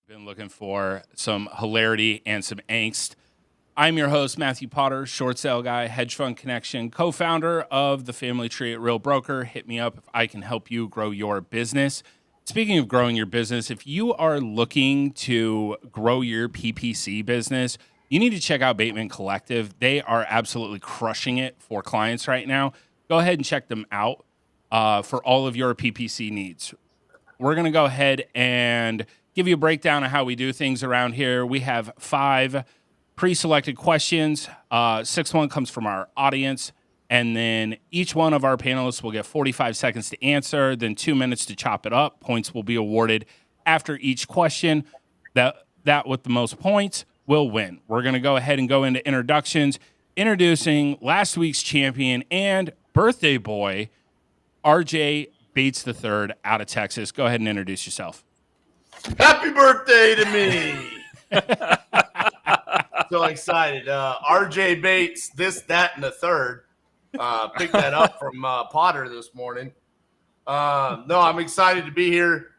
Been looking for some hilarity and some angst. I'm your host, Matthew Potter, short sale guy, hedge fund connection, co-founder of the Family Tree at Real Broker. Hit me up if I can help you grow your business. Speaking of growing your business, if you are looking to grow your PPC business, you need to check out Bateman Collective. They are absolutely crushing it for clients right now. Go ahead and check them out for all of your PPC needs. We're going to go ahead and give you a breakdown of how we do things around here. We have 5 pre-selected questions. 6th one comes from our audience. And then each one of our panelists will get 45 seconds to answer, then 2 minutes to chop it up. Points will be awarded after each question. That with the most points will win. We're going to go ahead and go into introductions. Introducing last week's champion and birthday boy, RJ Bates III out of Texas. Go ahead and introduce yourself. Happy birthday to me. So excited. RJ Bates, this, that, and the third. Picked that up from Potter this morning. No, I'm excited to be here.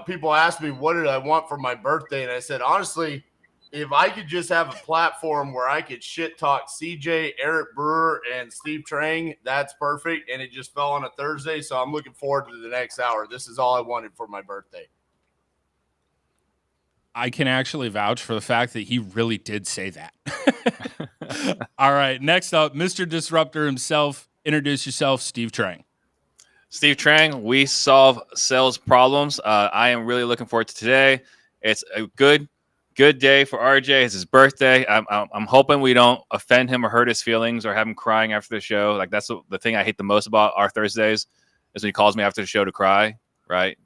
People ask me, what did I want for my birthday? And I said, honestly, if I could just have a platform where I could shit talk CJ, Eric Brewer, and Steve Trang, that's perfect. And it just fell on a Thursday. So I'm looking forward to the next hour. This is all I wanted for my birthday. I can actually vouch for the fact that he really did say that. All right, next up, Mr. Disruptor himself. Introduce yourself, Steve Trang. Steve Trang, we solve sales problems. I am really looking forward to today. It's a good day for RJ. It's his birthday. I'm hoping we don't offend him or hurt his feelings or have him crying after the show. Like, that's the thing I hate the most about our Thursdays is when he calls me after the show to cry, right?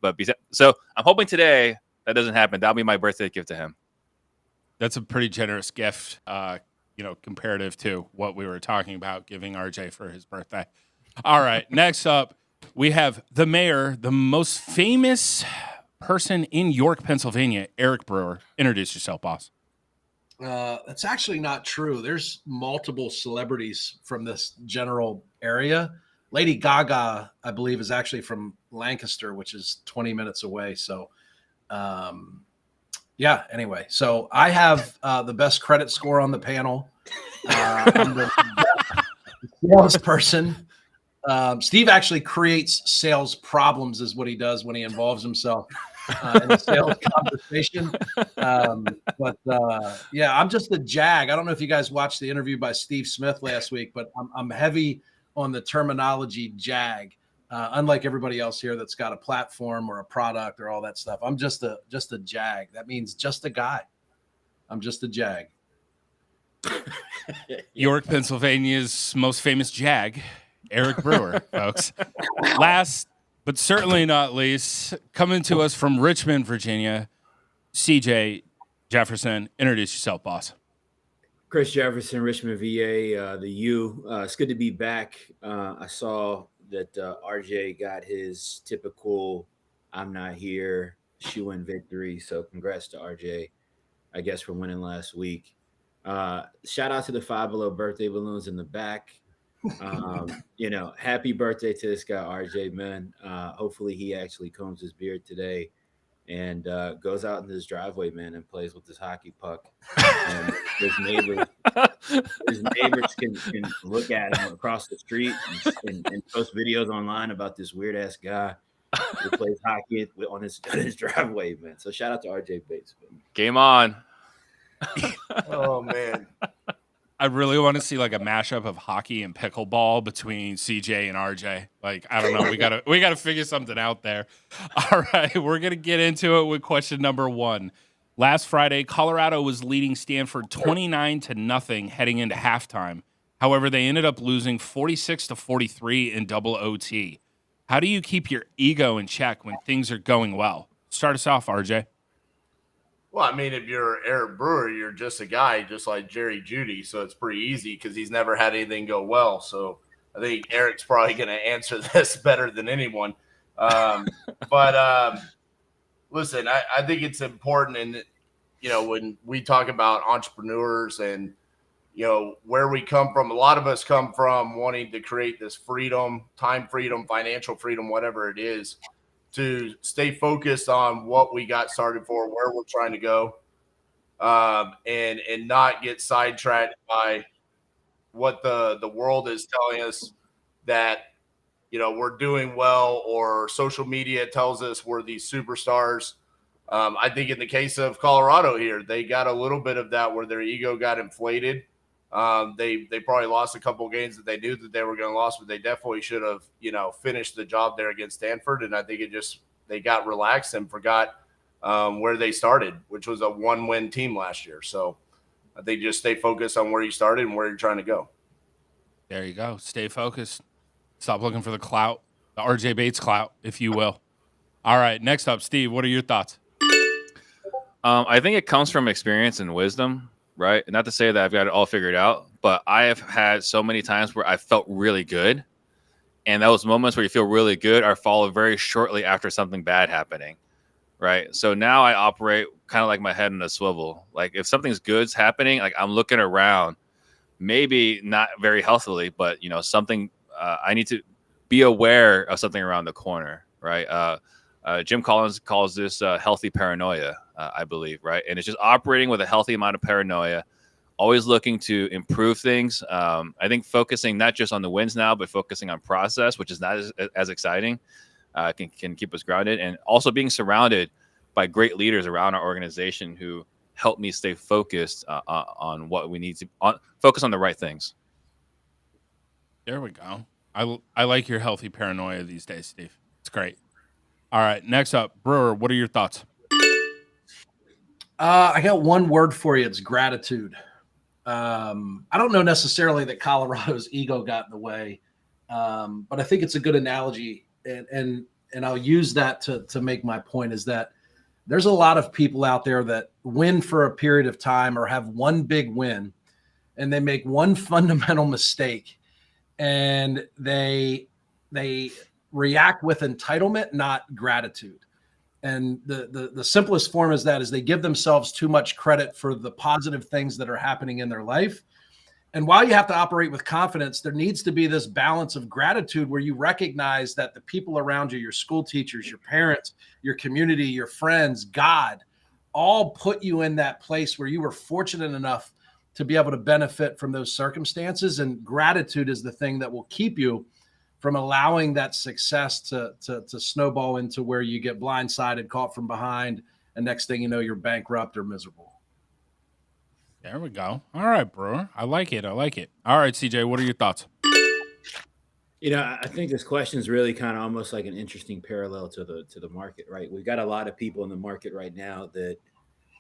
So I'm hoping today that doesn't happen. That'll be my birthday gift to him. That's a pretty generous gift, comparative to what we were talking about giving RJ for his birthday. All right, next up, we have the mayor, the most famous person in York, Pennsylvania, Eric Brewer. Introduce yourself, boss. That's actually not true. There's multiple celebrities from this general area. Lady Gaga, I believe, is actually from Lancaster, which is 20 minutes away. So, anyway, so I have the best credit score on the panel. I'm the sales person. Steve actually creates sales problems is what he does when he involves himself in a sales conversation. I'm just the jag. I don't know if you guys watched the interview by Steve Smith last week, but I'm heavy on the terminology jag. Unlike everybody else here that's got a platform or a product or all that stuff. I'm just a jag. That means just a guy. I'm just a jag. York, Pennsylvania's most famous jag, Eric Brewer, folks. Last, but certainly not least, coming to us from Richmond, Virginia, CJ Jefferson. Introduce yourself, boss. Chris Jefferson, Richmond, VA, the U. It's good to be back. I saw that RJ got his typical I'm not here shoe-in victory. So congrats to RJ, I guess, for winning last week. Shout out to the Five Below birthday balloons in the back. Happy birthday to this guy, RJ, man. Hopefully he actually combs his beard today and goes out in his driveway, man, and plays with his hockey puck. And his neighbors can look at him across the street and post videos online about this weird ass guy who plays hockey on his driveway, man. So shout out to RJ Bates, man. Game on. Oh man. I really want to see like a mashup of hockey and pickleball between CJ and RJ. Like, I don't know. We gotta figure something out there. All right, we're gonna get into it with question number 1. Last Friday, Colorado was leading Stanford 29-0 heading into halftime. However, they ended up losing 46-43 in double OT. How do you keep your ego in check when things are going well? Start us off, RJ. Well, I mean, if you're Eric Brewer, you're just a guy just like Jerry Jeudy, so it's pretty easy because he's never had anything go well. So I think Eric's probably going to answer this better than anyone. Listen, I think it's important, and when we talk about entrepreneurs and where we come from, a lot of us come from wanting to create this freedom, time freedom, financial freedom, whatever it is. to stay focused on what we got started for, where we're trying to go, and not get sidetracked by what the world is telling us that we're doing well, or social media tells us we're these superstars. I think in the case of Colorado here, they got a little bit of that where their ego got inflated. They probably lost a couple of games that they knew that they were going to lose, but they definitely should have, finished the job there against Stanford. And I think they got relaxed and forgot where they started, which was a 1-win team last year. So I think just stay focused on where you started and where you're trying to go. There you go. Stay focused. Stop looking for the clout, the RJ Bates clout, if you will. All right. Next up, Steve, what are your thoughts? I think it comes from experience and wisdom, right? Not to say that I've got it all figured out, but I have had so many times where I felt really good. And those moments where you feel really good are followed very shortly after something bad happening, right? So now I operate kind of like my head in a swivel. Like if something's good's happening, like I'm looking around, maybe not very healthily, but something I need to be aware of something around the corner, right? Jim Collins calls this healthy paranoia, I believe, right? And it's just operating with a healthy amount of paranoia, always looking to improve things. I think focusing not just on the wins now, but focusing on process, which is not as exciting, can keep us grounded. And also being surrounded by great leaders around our organization who help me stay focused on what we need to focus on the right things. There we go. I like your healthy paranoia these days, Steve. It's great. All right. Next up, Brewer, what are your thoughts? I got one word for you. It's gratitude. I don't know necessarily that Colorado's ego got in the way, but I think it's a good analogy, and I'll use that to make my point is that there's a lot of people out there that win for a period of time or have one big win, and they make one fundamental mistake, and they react with entitlement, not gratitude. And the simplest form is they give themselves too much credit for the positive things that are happening in their life. And while you have to operate with confidence, there needs to be this balance of gratitude where you recognize that the people around you, your school teachers, your parents, your community, your friends, God, all put you in that place where you were fortunate enough to be able to benefit from those circumstances. And gratitude is the thing that will keep you from allowing that success to snowball into where you get blindsided, caught from behind, and next thing you know, you're bankrupt or miserable. There we go. All right, Brewer. I like it. All right, CJ, what are your thoughts? I think this question is really kind of almost like an interesting parallel to the market, right? We've got a lot of people in the market right now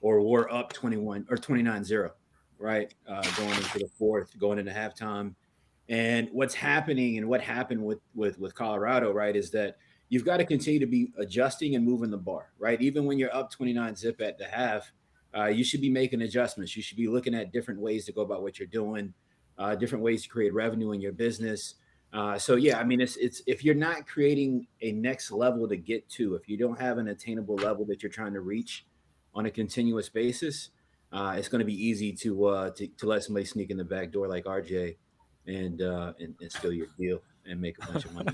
we're up 21 or 29-0, right? Going into the fourth, going into halftime. And what's happening and what happened with Colorado, right, is that you've got to continue to be adjusting and moving the bar, right? Even when you're up 29-0 at the half, you should be making adjustments. You should be looking at different ways to go about what you're doing, different ways to create revenue in your business. So yeah, I mean, it's if you're not creating a next level to get to, if you don't have an attainable level that you're trying to reach on a continuous basis, it's going to be easy to let somebody sneak in the back door like RJ and steal your deal and make a bunch of money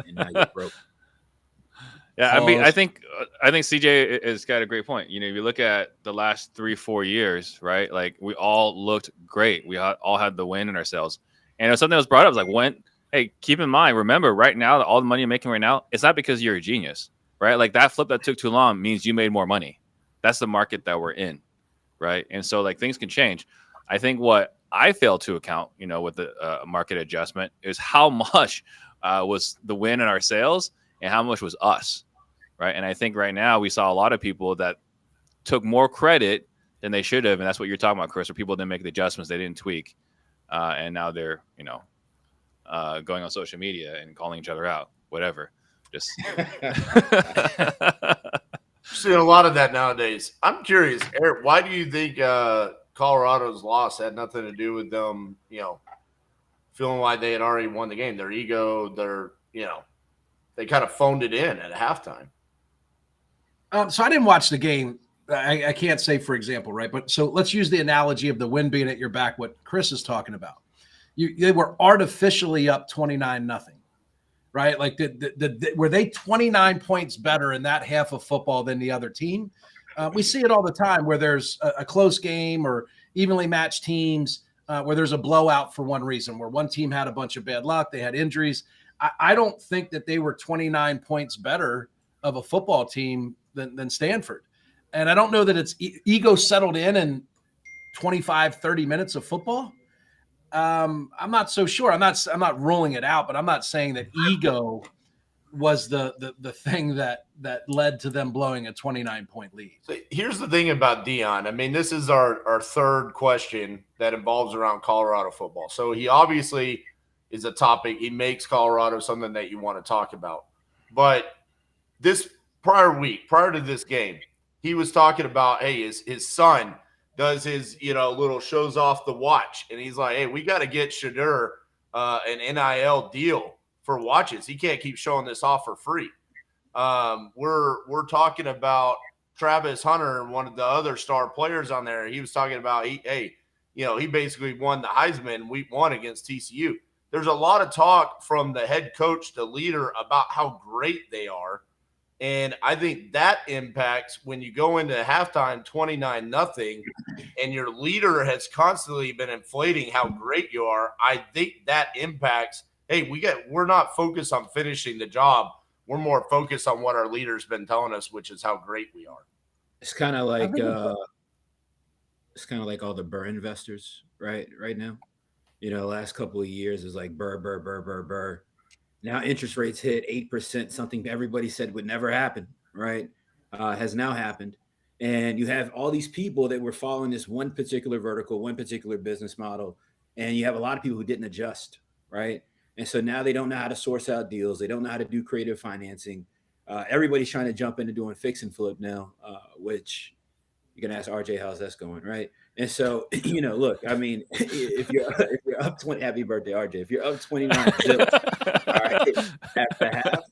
and now you're broke. Yeah, I mean, I think CJ has got a great point. If you look at the last 3-4 years, right? Like we all looked great. We all had the win in ourselves, and it was something that was brought up. Like hey, keep in mind, remember, right now, all the money you're making right now, it's not because you're a genius, right? Like that flip that took too long means you made more money. That's the market that we're in, right? And so like things can change. I think what I failed to account, with the market adjustment is how much was the win in our sales and how much was us, right? And I think right now we saw a lot of people that took more credit than they should have, and that's what you're talking about, Chris, where people didn't make the adjustments, they didn't tweak, and now they're, going on social media and calling each other out, whatever. Just seeing a lot of that nowadays. I'm curious, Eric, why do you think Colorado's loss had nothing to do with them, feeling like they had already won the game? Their ego, they kind of phoned it in at halftime. So I didn't watch the game. I can't say, for example, right? But so let's use the analogy of the wind being at your back, what Chris is talking about. They were artificially up 29-0. right? Like, were they 29 points better in that half of football than the other team? We see it all the time where there's a close game or evenly matched teams where there's a blowout for one reason, where one team had a bunch of bad luck, they had injuries. I don't think that they were 29 points better of a football team than Stanford. And I don't know that it's ego settled in 25, 30 minutes of football. I'm not so sure. I'm not ruling it out, but I'm not saying that ego was the thing that led to them blowing a 29-point lead. So here's the thing about Dion. I mean, this is our third question that involves around Colorado football. So he obviously is a topic. He makes Colorado something that you want to talk about. But this prior week, prior to this game, he was talking about, hey, his son does his, little shows off the watch. And he's like, hey, we got to get Shadur an NIL deal for watches. He can't keep showing this off for free. We're talking about Travis Hunter, one of the other star players on there. He was talking about, he basically won the Heisman week 1 against TCU. There's a lot of talk from the head coach, the leader, about how great they are. And I think that impacts when you go into halftime 29-0 and your leader has constantly been inflating how great you are. I think that impacts, hey, we're not focused on finishing the job. We're more focused on what our leader's been telling us, which is how great we are. It's kind of like all the Burr investors right now. Last couple of years is like Burr. Now interest rates hit 8%, something everybody said would never happen, right? Has now happened. And you have all these people that were following this one particular vertical, one particular business model. And you have a lot of people who didn't adjust, right? And so now they don't know how to source out deals. They don't know how to do creative financing. Everybody's trying to jump into doing fix and flip now, which you're going to ask RJ, how's that's going, right? And so, look, I mean, if you're up 20, happy birthday, RJ. If you're up 29, all right, at the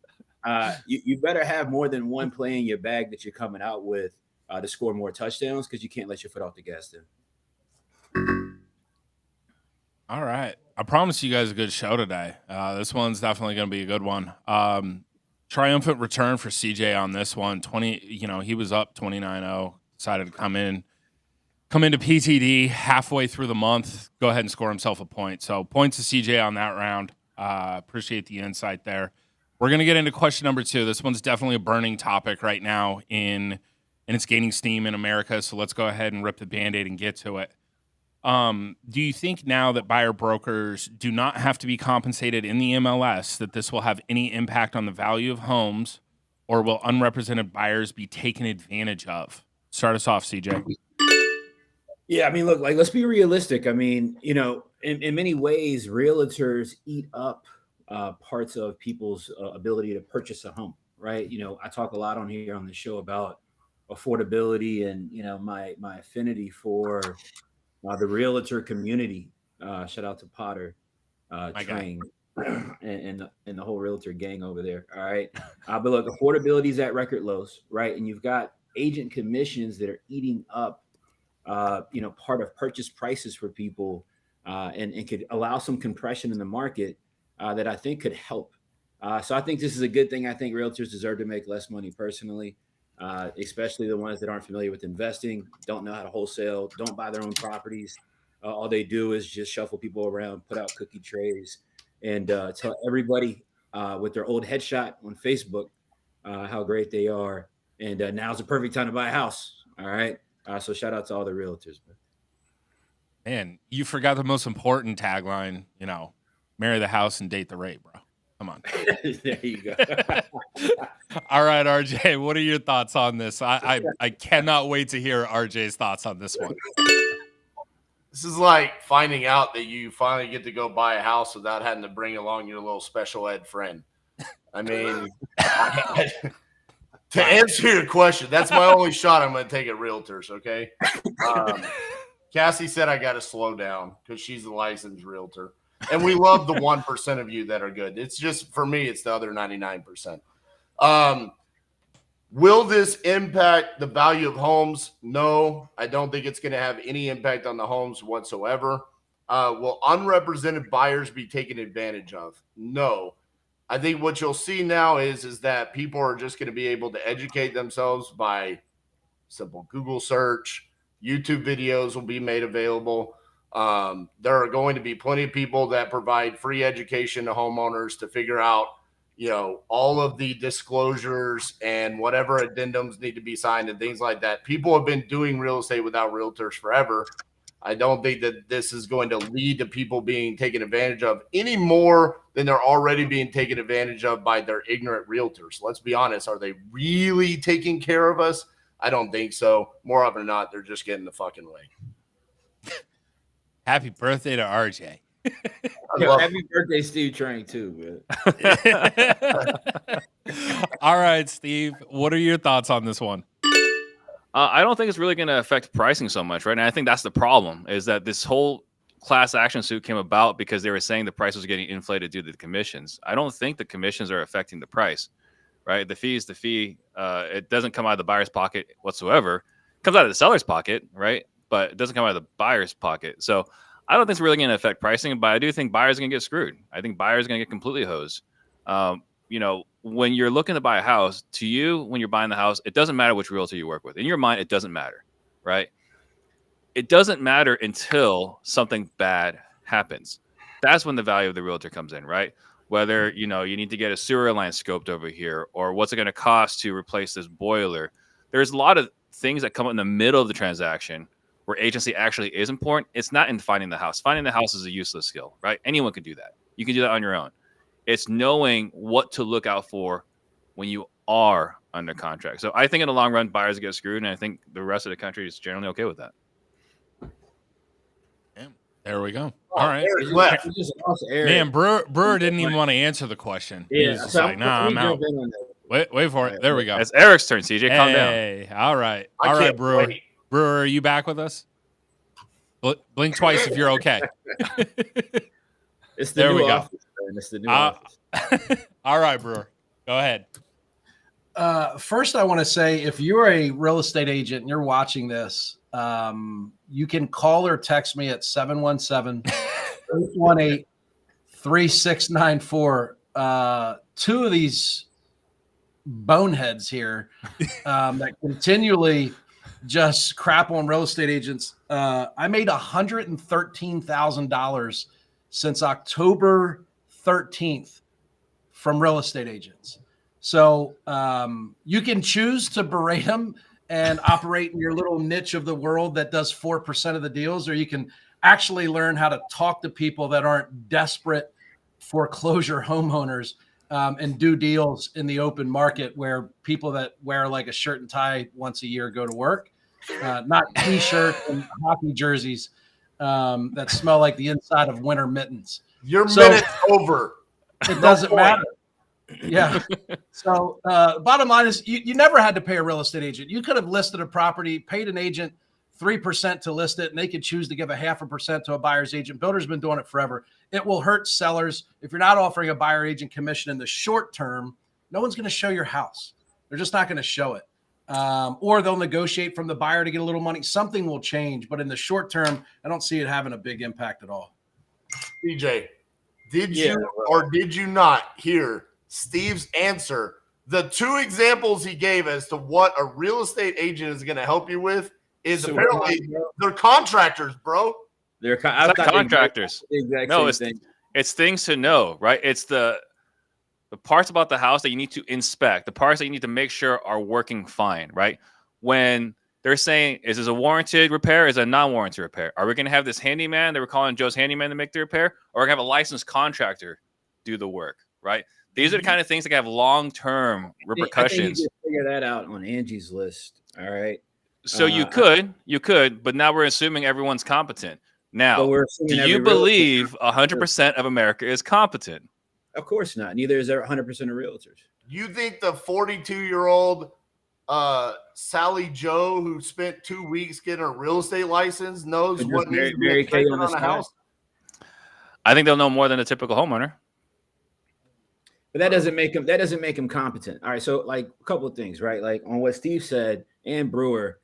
half, you better have more than one play in your bag that you're coming out with to score more touchdowns, because you can't let your foot off the gas then. All right. I promise you guys a good show today. This one's definitely going to be a good one. Triumphant return for CJ on this one. He was up 29-0, decided to come into PTD halfway through the month, go ahead and score himself a point. So points to CJ on that round. Appreciate the insight there. We're going to get into question number 2. This one's definitely a burning topic right now and it's gaining steam in America. So let's go ahead and rip the Band-Aid and get to it. Do you think now that buyer brokers do not have to be compensated in the MLS, that this will have any impact on the value of homes, or will unrepresented buyers be taken advantage of? Start us off, CJ. Yeah, I mean, look, let's be realistic. I mean, in many ways, realtors eat up parts of people's ability to purchase a home, right? I talk a lot on here on the show about affordability and, my affinity for the realtor community. Shout out to Potter, Trang, and the whole realtor gang over there. All right. But look, affordability is at record lows, right? And you've got agent commissions that are eating up part of purchase prices for people, and could allow some compression in the market that I think could help. So I think this is a good thing. I think realtors deserve to make less money personally, especially the ones that aren't familiar with investing, don't know how to wholesale, don't buy their own properties. All they do is just shuffle people around, put out cookie trays, and tell everybody with their old headshot on Facebook how great they are. And now's the perfect time to buy a house. All right. So shout out to all the realtors. Man, you forgot the most important tagline, marry the house and date the rate, bro. Come on. There you go. All right, RJ, what are your thoughts on this? I cannot wait to hear RJ's thoughts on this one. This is like finding out that you finally get to go buy a house without having to bring along your little special ed friend. I mean, to answer your question, that's my only shot. I'm going to take at realtors, okay? Cassie said I got to slow down because she's a licensed realtor. And we love the 1% of you that are good. It's just, for me, it's the other 99%. Will this impact the value of homes? No, I don't think it's going to have any impact on the homes whatsoever. Will unrepresented buyers be taken advantage of? No. I think what you'll see now is that people are just going to be able to educate themselves by simple Google search. YouTube videos will be made available. There are going to be plenty of people that provide free education to homeowners to figure out, all of the disclosures and whatever addendums need to be signed and things like that. People have been doing real estate without realtors forever. I don't think that this is going to lead to people being taken advantage of any more than they're already being taken advantage of by their ignorant realtors. Let's be honest. Are they really taking care of us? I don't think so. More often than not, they're just getting the fucking way. Happy birthday to RJ. Happy birthday, Steve Trang, too. All right, Steve. What are your thoughts on this one? I don't think it's really going to affect pricing so much, right? And I think that's the problem, is that this whole class action suit came about because they were saying the price was getting inflated due to the commissions. I don't think the commissions are affecting the price, right? The fee is the fee. It doesn't come out of the buyer's pocket whatsoever. It comes out of the seller's pocket, right? But it doesn't come out of the buyer's pocket. So I don't think it's really going to affect pricing, but I do think buyers are going to get screwed. I think buyers are going to get completely hosed. When you're looking to buy a house, to you, when you're buying the house, it doesn't matter which realtor you work with. In your mind, it doesn't matter, right? It doesn't matter until something bad happens. That's when the value of the realtor comes in, right? Whether, you need to get a sewer line scoped over here, or what's it going to cost to replace this boiler. There's a lot of things that come up in the middle of the transaction where agency actually is important. It's not in finding the house. Finding the house is a useless skill, right? Anyone can do that. You can do that on your own. It's knowing what to look out for when you are under contract. So I think in the long run, buyers get screwed, and I think the rest of the country is generally okay with that. There we go. All right. Man, Brewer didn't even want to answer the question. He was just like, nah, I'm out. Wait for it. There we go. It's Eric's turn, CJ. Calm down. Hey, all right. All right, Brewer. Wait. Brewer, are you back with us? Blink twice if you're okay. It's the There new we go. office. Man. It's the new office. All right, Brewer. Go ahead. First, I want to say, if you're a real estate agent and you're watching this, you can call or text me at 717-818-3694. Two of these boneheads here that continually just crap on real estate agents. I made $113,000 since October 13th from real estate agents. So you can choose to berate them and operate in your little niche of the world that does 4% of the deals, or you can actually learn how to talk to people that aren't desperate foreclosure homeowners and do deals in the open market where people that wear like a shirt and tie once a year go to work, not T-shirts and hockey jerseys that smell like the inside of winter mittens. Your minute's over. It doesn't matter. Yeah. So bottom line is you never had to pay a real estate agent. You could have listed a property, paid an agent 3% to list it, and they could choose to give a 0.5% to a buyer's agent. Builders been doing it forever. It will hurt sellers. If you're not offering a buyer agent commission in the short term, no one's going to show your house. They're just not going to show it. Or they'll negotiate from the buyer to get a little money. Something will change, but in the short term, I don't see it having a big impact at all. DJ, did you or did you not hear Steve's answer? The two examples he gave as to what a real estate agent is going to help you with is apparently they're contractors, bro. They're contractors. No, it's things to know, right? It's the parts about the house that you need to inspect, the parts that you need to make sure are working fine, right? When they're saying, is this a warranted repair? Is it a non-warranted repair? Are we going to have this handyman that we're calling Joe's handyman to make the repair? Or are we going to have a licensed contractor do the work, right? These are the kind of things that have long-term repercussions. I think you figure that out on Angie's list. All right. So you could, but now we're assuming everyone's competent. Now, do you believe 100% of America is competent? Of course not. Neither is there 100% of realtors. You think the 42-year-old Sally Joe who spent 2 weeks getting a real estate license knows what needs to be expected on a house? I think they'll know more than a typical homeowner. But that doesn't make him competent. All right, so like a couple of things, right? Like on what Steve said and Brewer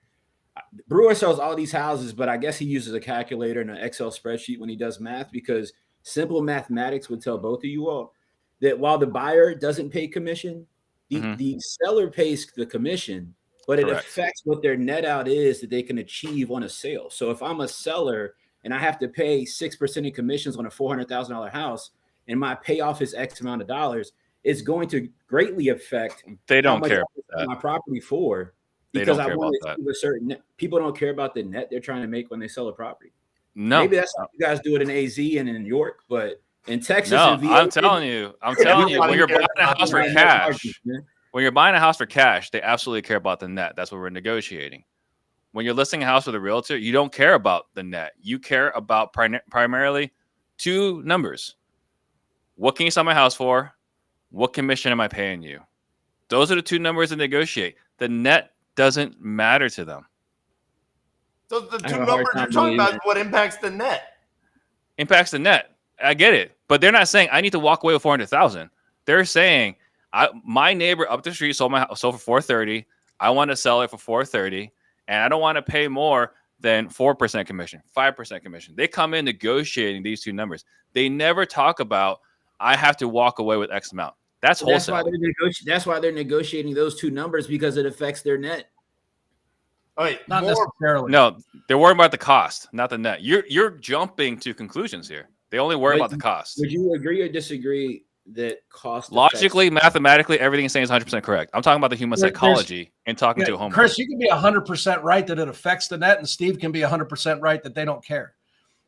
sells all these houses, but I guess he uses a calculator and an Excel spreadsheet when he does math, because simple mathematics would tell both of you all that while the buyer doesn't pay commission, Mhm. the seller pays the commission, but it Correct. affects what their net out is that they can achieve on a sale. So if I'm a seller and I have to pay 6% in commissions on a $400,000 house, and my payoff is X amount of dollars, it's going to greatly affect They how don't much care I about sell that. my property for. They Because don't I care want about to that. achieve a certain net. People don't care about the net they're trying to make when they sell a property. No, Maybe that's how you guys do it in AZ and in New York, but in Texas no. and VA, I'm telling you, Everybody when you're cares buying a about house the for net. cash, when you're buying a house for cash, they absolutely care about the net. That's what we're negotiating. When you're listing a house with a realtor, you don't care about the net. You care about primarily two numbers. What can you sell my house for? What commission am I paying you? Those are the two numbers to negotiate. The net doesn't matter to them. So the I two have a hard numbers you're time talking about believing is what impacts the net. Impacts the net. I get it, but they're not saying I need to walk away with 400,000. They're saying my neighbor up the street sold my house for 430. I want to sell it for 430, and I don't want to pay more than 4% commission, 5% commission. They come in negotiating these two numbers. They never talk about I have to walk away with X amount. That's Well, wholesale. that's why they're negotiating those two numbers, because it affects their net. All right, Not more. necessarily. No, they're worried about the cost, not the net. You're jumping to conclusions here. They only worry But about the cost. Would you agree or disagree that cost Logically, affects- mathematically, everything you're saying is 100% correct. I'm talking about the human There's- psychology and talking to a homeowner. Chris, you can be 100% right that it affects the net, and Steve can be 100% right that they don't care.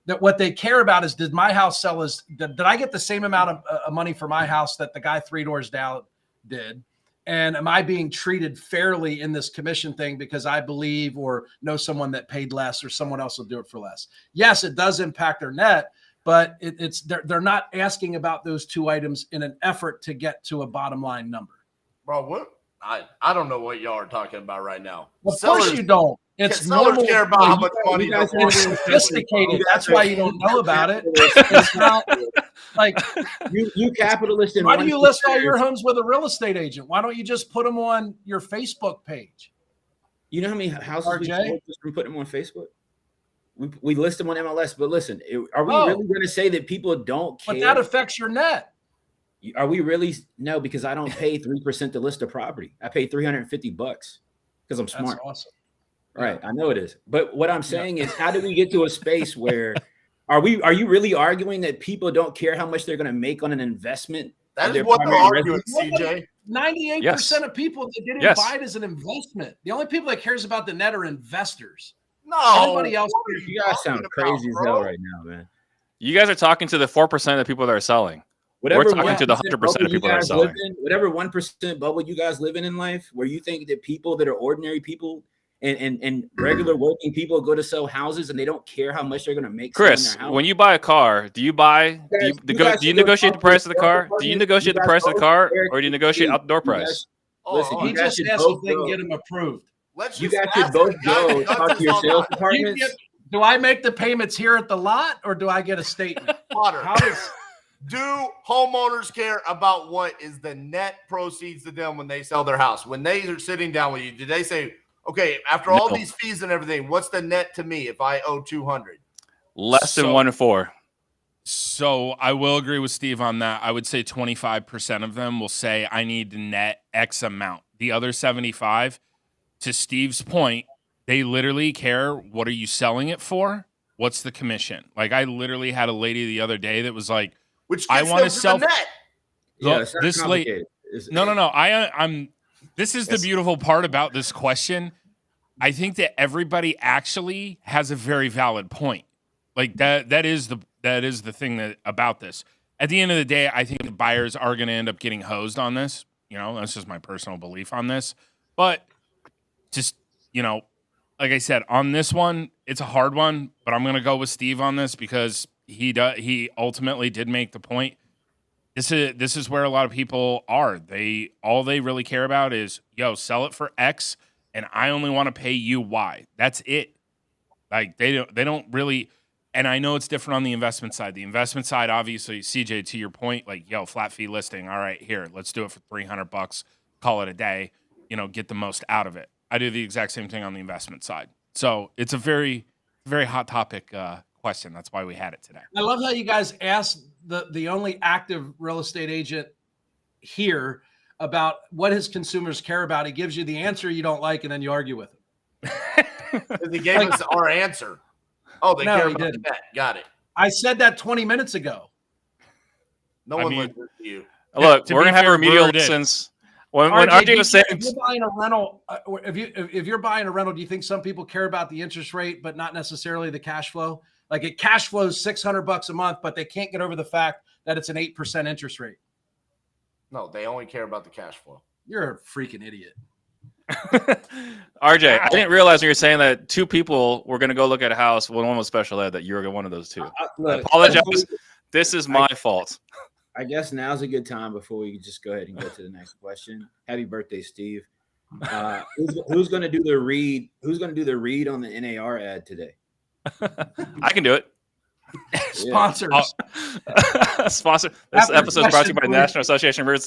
That what they care about is, did my house sell? Did I get the same amount of money for my house that the guy 3 doors down did? And am I being treated fairly in this commission thing because I believe or know someone that paid less, or someone else will do it for less? Yes, it does impact their net, but they're not asking about those two items in an effort to get to a bottom line number. Bro, what? I don't know what y'all are talking about right now. Of course you don't. It's sellers normal. care about how much money you they're guys walking It's away with. sophisticated. That's why you don't know about it. It's not like, you capitalists in why do one you list all percent- your homes with a real estate agent? Why don't you just put them on your Facebook page? You know how many houses we RJ? sold just from putting them on Facebook? We list them on MLS, but listen, are we Oh. really going to say that people don't care? But that affects your net. Are we really? No, because I don't pay 3% to list a property. I pay $350 because I'm That's smart. awesome. Right, I know it is. But what I'm saying is, how do we get to a space where are you really arguing that people don't care how much they're going to make on an investment? That of is their what they're primary arguing, residence? CJ. 98% Yes. of people that didn't Yes. buy it as an investment. The only people that cares about the net are investors. No, Everybody else- what are You guys sound talking crazy about, as hell bro? right now, man. You guys are talking to the 4% of the people that are selling. We're talking to the 100% of people that are selling. Whatever 1% bubble you guys live in life, where you think that people that are ordinary people and regular working people go to sell houses and they don't care how much they're going to make. Chris, selling their house. when you buy a car, do you negotiate the price of the car? Do you negotiate the price of the car, or do you negotiate outdoor price? Listen, Oh, He you guys just should asked if both they can go. get them approved. let's You just guys should ask both the guy go that does talk to this your all sales night. departments. Do I make the payments here at the lot, or do I get a statement? Potter, How does do homeowners care about what is the net proceeds to them when they sell their house? When they are sitting down with you, do they say, okay, after all No. these fees and everything, what's the net to me if I owe 200? Less than So- 1 in 4. So I will agree with Steve on that. I would say 25% of them will say I need to net X amount. The other 75, to Steve's point, they literally care, what are you selling it for? What's the commission? Like, I literally had a lady the other day that was like, Which I gets wanna them to sell- the net. Yeah, Look, it's not this late. complicated. It's- No. I'm. This is the Yes. beautiful part about this question. I think that everybody actually has a very valid point. Like that is the thing that about this. At the end of the day, I think the buyers are going to end up getting hosed on this. You know, that's just my personal belief on this. But just, you know, like I said, on this one, it's a hard one, but I'm going to go with Steve on this because he ultimately did make the point. This is where a lot of people are. All they really care about is, yo, sell it for X, and I only want to pay you Y. That's it. Like they don't really. And I know it's different on the investment side. The investment side, obviously, CJ, to your point, like, yo, flat fee listing. All right, here, let's do it for $300. Call it a day. You know, get the most out of it. I do the exact same thing on the investment side. So it's a very, very hot topic question. That's why we had it today. I love how you guys asked the only active real estate agent hear about what his consumers care about. He gives you the answer you don't like, and then you argue with him. Because he gave us our answer. Oh, they No, care he about didn't. that. Got it. I said that 20 minutes ago. No I one mean- listens to you. Look, To we're be gonna have fair, remedial Brewer did. lessons. When RJ was saying, if you're buying a rental, if you're buying a rental, do you think some people care about the interest rate, but not necessarily the cash flow? Like it cash flows $600 a month, but they can't get over the fact that it's an 8% interest rate. No, they only care about the cash flow. You're a freaking idiot. RJ, I didn't realize when you were saying that two people were going to go look at a house when one was special ed that you were one of those two. I Look, apologize. This is my fault. I guess now's a good time before we just go ahead and go to the next question. Happy birthday, Steve. Who's going to do the read? Who's going to do the read on the NAR ad today? I can do it. Sponsors. Sponsor. This After episode is brought to you by the question National Association of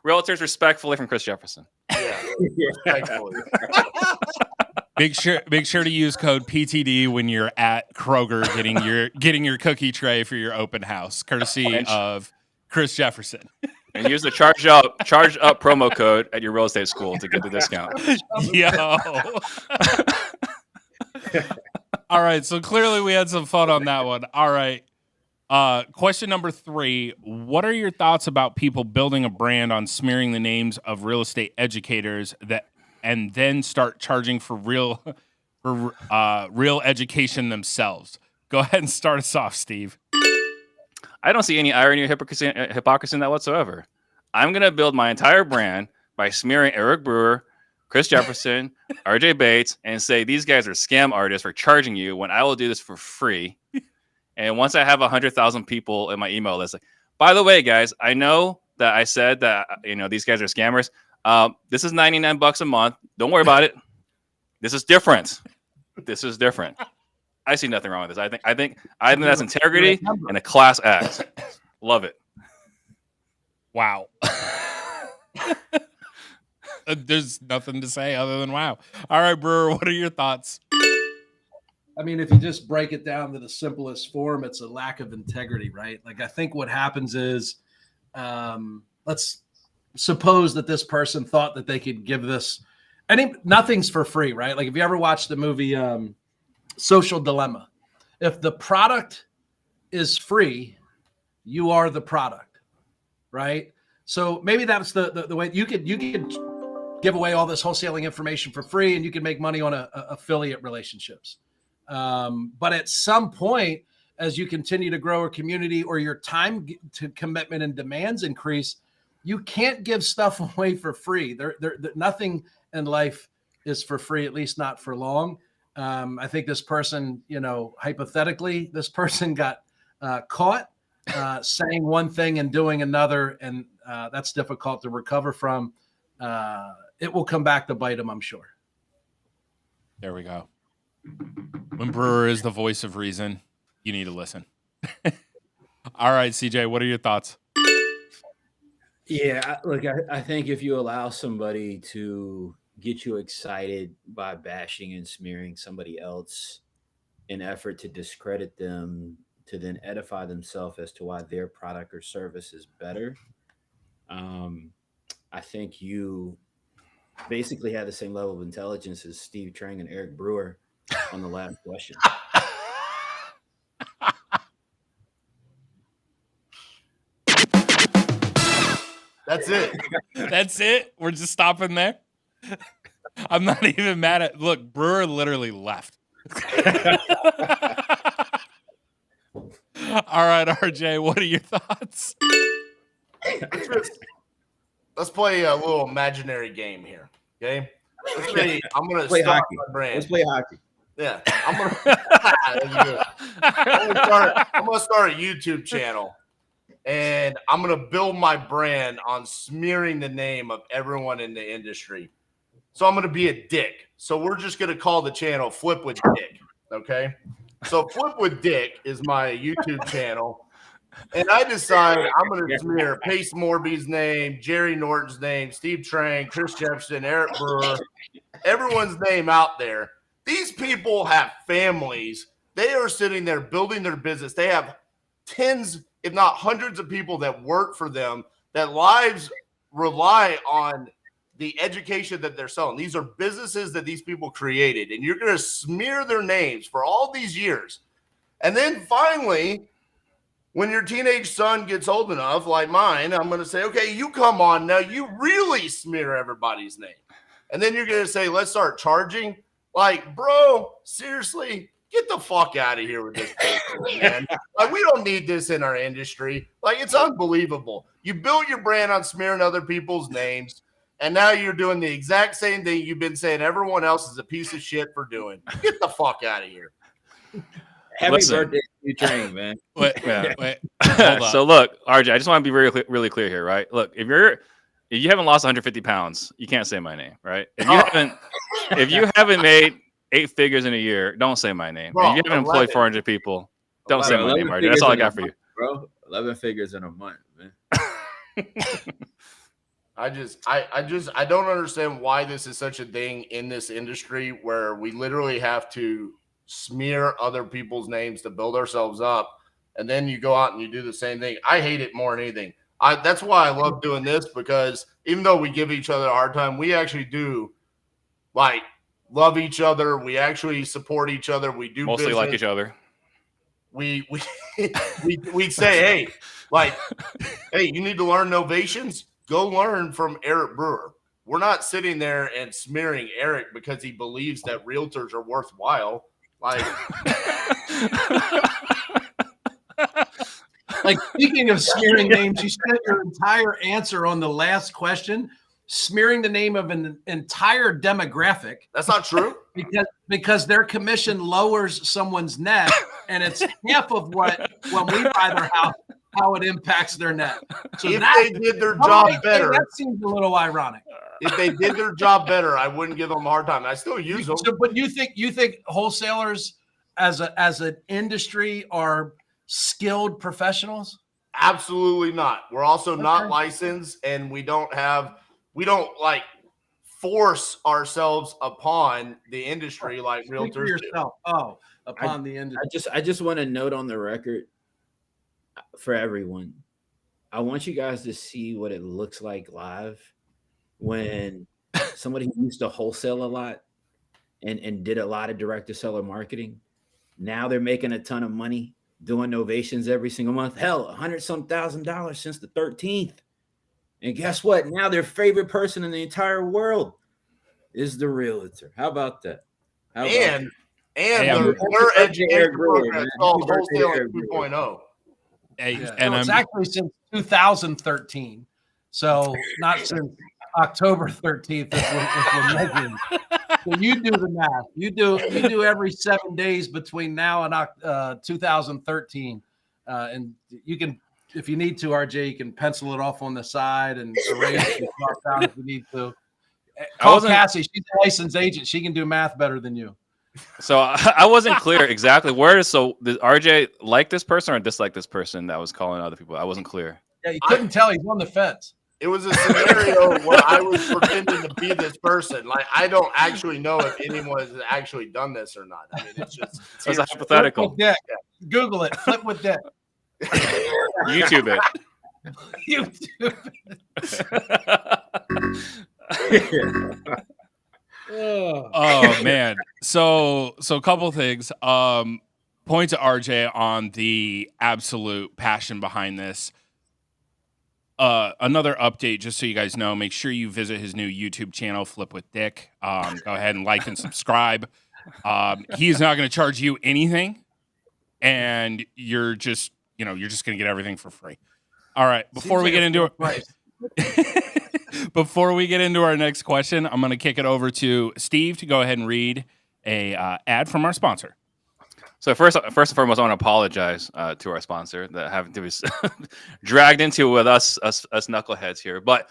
Realtors, respectfully from Chris Jefferson. Yeah. Respectfully. Make sure to use code PTD when you're at Kroger getting your cookie tray for your open house, courtesy of Chris Jefferson. And use the charge up promo code at your real estate school to get the discount. Yo. All right, so clearly we had some fun on that one. All right. Question number 3. What are your thoughts about people building a brand on smearing the names of real estate educators and then start charging for real education themselves? Go ahead and start us off, Steve. I don't see any irony or hypocrisy in that whatsoever. I'm going to build my entire brand by smearing Eric Brewer, Chris Jefferson, RJ Bates, and say these guys are scam artists for charging you when I will do this for free. And once I have 100,000 people in my email list, like, by the way, guys, I know that I said that these guys are scammers. This is $99 a month. Don't worry about it. This is different. This is different. I see nothing wrong with this. I think that's integrity and a class act. Love it. Wow. There's nothing to say other than wow. All right, Brewer, what are your thoughts? I mean, if you just break it down to the simplest form, it's a lack of integrity, right? Like, I think what happens is, let's suppose that this person thought that they could give this, nothing's for free, right? Like, if you ever watched the movie Social Dilemma, if the product is free, you are the product, right? So maybe that's the way you could give away all this wholesaling information for free, and you can make money on affiliate relationships. But at some point, as you continue to grow a community or your time to commitment and demands increase, you can't give stuff away for free. Nothing in life is for free, at least not for long. I think this person, hypothetically, this person got caught saying one thing and doing another, and that's difficult to recover from. It will come back to bite them, I'm sure. There we go. When Brewer is the voice of reason, you need to listen. All right, CJ, what are your thoughts? Yeah, look, I think if you allow somebody to get you excited by bashing and smearing somebody else in effort to discredit them, to then edify themselves as to why their product or service is better, I think you basically have the same level of intelligence as Steve Trang and Eric Brewer on the last question. That's it. That's it? We're just stopping there? I'm not even mad at... Look, Brewer literally left. All right, RJ, what are your thoughts? Let's play a little imaginary game here. Okay. I'm gonna Play start hockey. my brand. Let's play hockey. Yeah, I'm gonna start a YouTube channel, and I'm gonna build my brand on smearing the name of everyone in the industry. So I'm gonna be a dick. So we're just gonna call the channel Flip with Dick. Okay. So Flip with Dick is my YouTube channel. And I decide I'm going to smear Pace Morby's name, Jerry Norton's name, Steve Trang, Chris Jefferson, Eric Brewer, everyone's name out there. These people have families. They are sitting there building their business. They have tens, if not hundreds of people that work for them, that lives rely on the education that they're selling. These are businesses that these people created, and you're going to smear their names for all these years. And then finally, when your teenage son gets old enough, like mine, I'm going to say, okay, you come on now. You really smear everybody's name. And then you're going to say, let's start charging. Like, bro, seriously, get the fuck out of here with this bullshit, man. Like, we don't need this in our industry. Like, it's unbelievable. You built your brand on smearing other people's names, and now you're doing the exact same thing you've been saying everyone else is a piece of shit for doing. Get the fuck out of here. Happy Listen. birthday to you, Trang, man. Wait. Hold up. So look, RJ, I just want to be really clear here, right? Look, if you haven't lost 150 pounds, you can't say my name, right? If you haven't made 8 figures in a year, don't say my name. Bro, if you haven't employed 11. 400 people, don't say my name, 11 RJ. figures That's all I in a got for you. month, bro. 11 figures in a month, man. I don't understand why this is such a thing in this industry where we literally have to smear other people's names to build ourselves up. And then you go out and you do the same thing. I hate it more than anything. That's why I love doing this, because even though we give each other a hard time, we actually do like love each other. We actually support each other. We do Mostly business. like each other. We say, hey, like, hey, you need to learn novations? Go learn from Eric Brewer. We're not sitting there and smearing Eric because he believes that realtors are worthwhile. Like, Like, speaking of smearing names, you spent your entire answer on the last question, smearing the name of an entire demographic. that's not true. Because their commission lowers someone's net, and it's half of what when we buy their house, how it impacts their net. So If they did their job better, that seems a little ironic. if they did their job better, I wouldn't give them a hard time. I still use them. So, but you think wholesalers as an industry are skilled professionals? Absolutely not. We're also not licensed, and we don't like force ourselves upon the industry like Speak for realtors do. yourself. Upon the industry. I just want to note on the record for everyone. I want you guys to see what it looks like live when somebody who used to wholesale a lot and did a lot of direct to seller marketing. Now they're making a ton of money doing novations every single month. Hell, $100-some thousand since the 13th. And guess what? Now their favorite person in the entire world is the realtor. How about that? And their education program is called Wholesaling 2.0. And it's actually since 2013. So not since October 13th if we're measuring. So you do the math. You do every 7 days between now and 2013. And you can, if you need to, RJ, you can pencil it off on the side and erase it down if you need to. Call Cassie. She's a licensed agent. She can do math better than you. So I wasn't clear exactly so did RJ like this person or dislike this person that was calling other people? I wasn't clear. Yeah, you couldn't tell. He's on the fence. It was a scenario where I was pretending to be this person. Like, I don't actually know if anyone has actually done this or not. I mean, it's just It's a hypothetical. Flip with Dick. Google it. Flip with Dick. YouTube it. YouTube. Oh man. So a couple things. Point to RJ on the absolute passion behind this. Another update, just so you guys know, make sure you visit his new YouTube channel, Flip with Dick. Go ahead and like and subscribe. He's not going to charge you anything, and you're just going to get everything for free. All right. Before we get into our next question, I'm going to kick it over to Steve to go ahead and read a ad from our sponsor. So first and foremost, I want to apologize to our sponsor that having to be dragged into with us knuckleheads here. But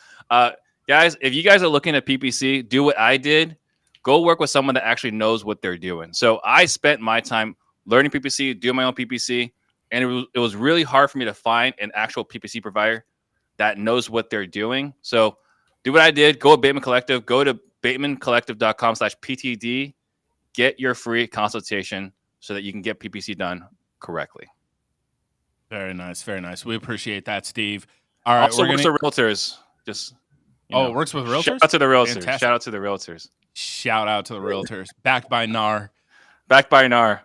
guys, if you guys are looking at PPC, do what I did. Go work with someone that actually knows what they're doing. So I spent my time learning PPC, doing my own PPC, and it was really hard for me to find an actual PPC provider that knows what they're doing. So do what I did. Go to Bateman Collective. Go to batemancollective.com/PTD. Get your free consultation so that you can get PPC done correctly. Very nice. Very nice. We appreciate that, Steve. All right. Also, works for realtors. Just It works with realtors? Shout out to the realtors. Fantastic. Shout out to the realtors. Shout out to the realtors. Backed by NAR. Backed by NAR.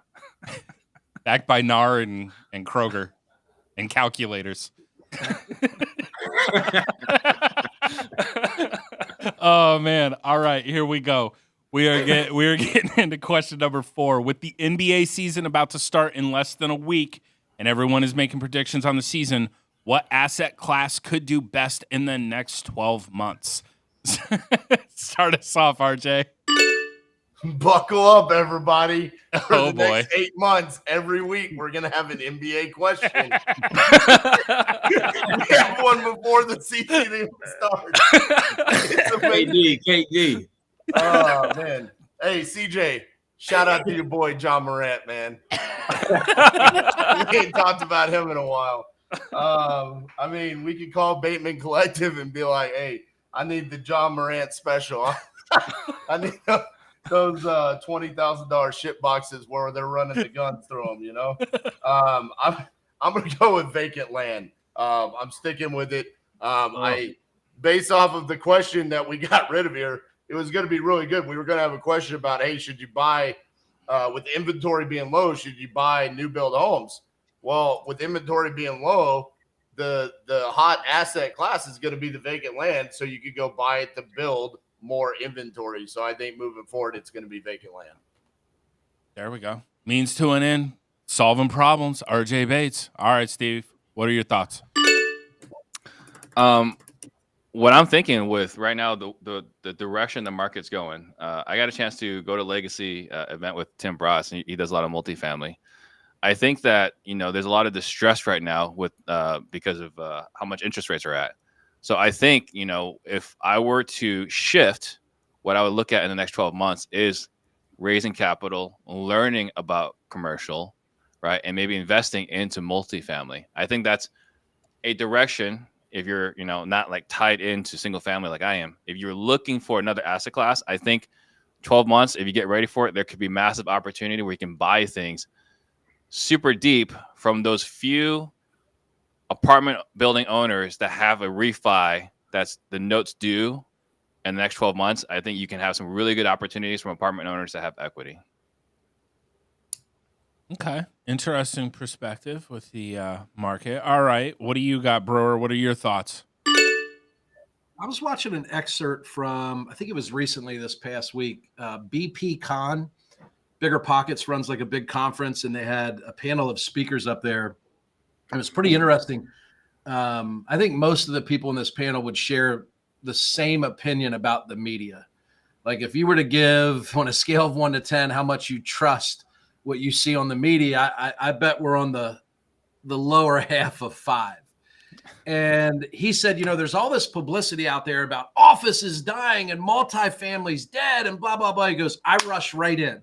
Backed by NAR and Kroger and calculators. Oh man. All right, here we go. We are getting into question number 4. With the NBA season about to start in less than a week and everyone is making predictions on the season, what asset class could do best in the next 12 months? Start us off, RJ. Buckle up, everybody. For Oh, the boy. next 8 months, every week, we're going to have an NBA question. We have one before the season even starts. It's amazing. KD. Oh, man. Hey, CJ, shout out to your boy, John Morant, man. We ain't talked about him in a while. I mean, we could call Bateman Collective and be like, hey, I need the John Morant special. I need those $20,000 shit boxes where they're running the guns through them, you know? I'm going to go with vacant land. I'm sticking with it. Based off of the question that we got rid of here, it was going to be really good. We were going to have a question about, hey, should you buy, with the inventory being low, should you buy new build homes? Well, with inventory being low, the hot asset class is going to be the vacant land, so you could go buy it to build more inventory. So I think moving forward, it's going to be vacant land. There we go. Means to an end. Solving problems. RJ Bates. All right, Steve. What are your thoughts? What I'm thinking with right now, the direction the market's going, I got a chance to go to Legacy event with Tim Bross, and he does a lot of multifamily. I think that, there's a lot of distress right now with because of how much interest rates are at. So I think, if I were to shift, what I would look at in the next 12 months is raising capital, learning about commercial, right, and maybe investing into multifamily. I think that's a direction. If you're, not like tied into single family like I am, if you're looking for another asset class, I think 12 months, if you get ready for it, there could be massive opportunity where you can buy things super deep from those few apartment building owners that have a refi that's the notes due in the next 12 months. I think you can have some really good opportunities from apartment owners that have equity. Okay. Interesting perspective with the market. All right. What do you got, Brewer? What are your thoughts? I was watching an excerpt from, I think it was recently this past week, BP Con. Bigger Pockets runs like a big conference, and they had a panel of speakers up there. It was pretty interesting. I think most of the people in this panel would share the same opinion about the media. Like if you were to give on a scale of 1 to 10 how much you trust what you see on the media, I bet we're on the lower half of 5. And he said, there's all this publicity out there about offices dying and multifamilies dead and blah, blah, blah. He goes, I rush right in.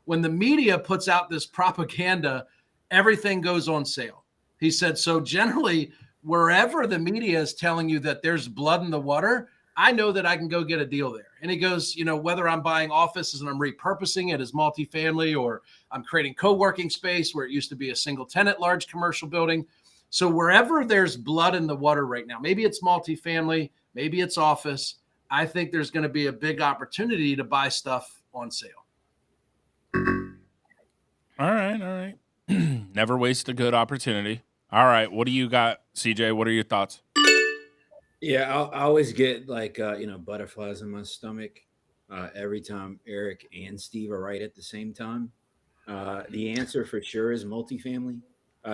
When the media puts out this propaganda, everything goes on sale. He said, so generally, wherever the media is telling you that there's blood in the water, I know that I can go get a deal there. And he goes, whether I'm buying offices and I'm repurposing it as multifamily, or I'm creating co-working space where it used to be a single tenant, large commercial building. So wherever there's blood in the water right now, maybe it's multifamily, maybe it's office, I think there's going to be a big opportunity to buy stuff on sale. All right. Never waste a good opportunity. All right. What do you got, CJ? What are your thoughts? Yeah, I always get like, butterflies in my stomach every time Eric and Steve are right at the same time. The answer for sure is multifamily.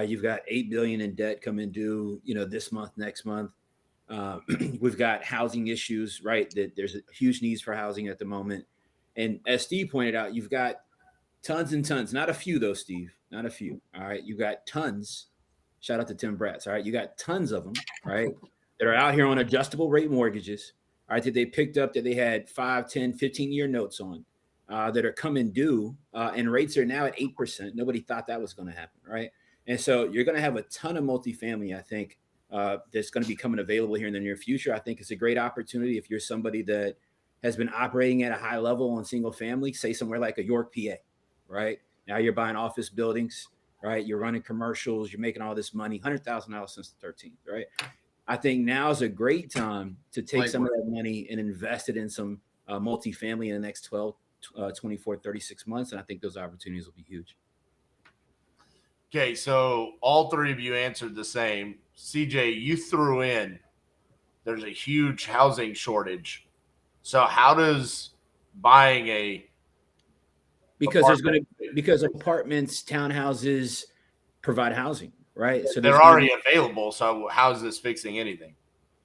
You've got $8 billion in debt coming due, this month, next month. We've got housing issues, right? That there's huge needs for housing at the moment. And as Steve pointed out, you've got tons and tons, not a few though, Steve, not a few. All right. You got tons. Shout out to Tim Bratz. All right. You got tons of them, right? That are out here on adjustable rate mortgages. All right. That they picked up, that they had 5, 10, 15-year notes on, that are coming due. And rates are now at 8%. Nobody thought that was going to happen. Right. And so you're going to have a ton of multifamily, I think, that's going to be coming available here in the near future. I think it's a great opportunity if you're somebody that has been operating at a high level on single family, say somewhere like a York, PA, right? Now you're buying office buildings, right? You're running commercials, you're making all this money, $100,000 since the 13th, right? I think now is a great time to take some of that money and invest it in some multifamily in the next 12, 24, 36 months. And I think those opportunities will be huge. Okay, so all three of you answered the same. CJ, you threw in there's a huge housing shortage. So how does buying a because apartments, townhouses provide housing, right? So they're already available. So how is this fixing anything?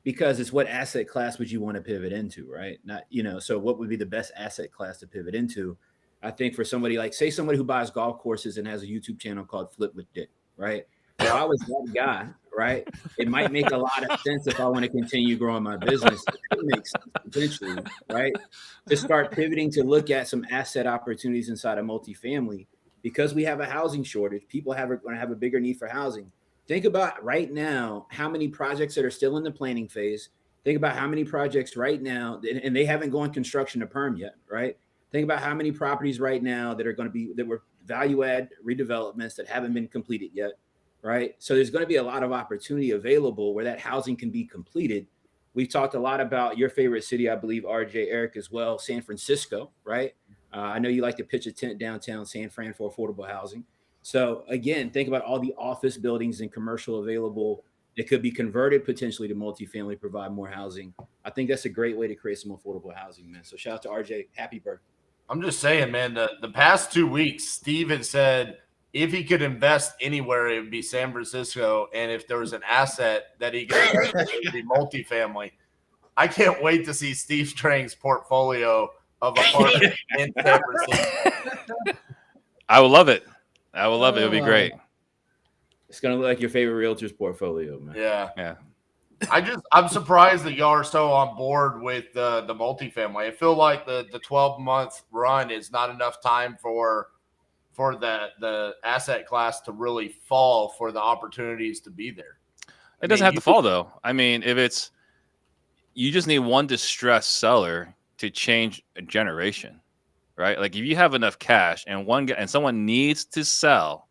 Because it's what asset class would you want to pivot into, right? Not, so what would be the best asset class to pivot into? I think for somebody like, say, somebody who buys golf courses and has a YouTube channel called Flip with Dick, right? If I was that guy, right, it might make a lot of sense if I want to continue growing my business. It could make sense potentially, right, to start pivoting to look at some asset opportunities inside of multifamily because we have a housing shortage. People are going to have a bigger need for housing. Think about right now how many projects that are still in the planning phase. Think about how many projects right now, and they haven't gone construction to perm yet, right? Think about how many properties right now that were value add redevelopments that haven't been completed yet, right? So there's going to be a lot of opportunity available where that housing can be completed. We've talked a lot about your favorite city, I believe, RJ, Eric as well, San Francisco, right? I know you like to pitch a tent downtown San Fran for affordable housing. So again, think about all the office buildings and commercial available that could be converted potentially to multifamily, provide more housing. I think that's a great way to create some affordable housing, man. So shout out to RJ. Happy birthday. I'm just saying, man, the past 2 weeks, Steve had said if he could invest anywhere, it would be San Francisco. And if there was an asset that he could invest in, it would be multifamily. I can't wait to see Steve Trang's portfolio of apartments in San Francisco. I would love it. I would love it. It would be great. It's going to look like your favorite realtor's portfolio, man. Yeah. I'm surprised that y'all are so on board with the multifamily. I feel like the 12-month run is not enough time for the asset class to really fall for the opportunities to be there. It doesn't have to fall though. I mean, you just need one distressed seller to change a generation, right? Like if you have enough cash and someone needs to sell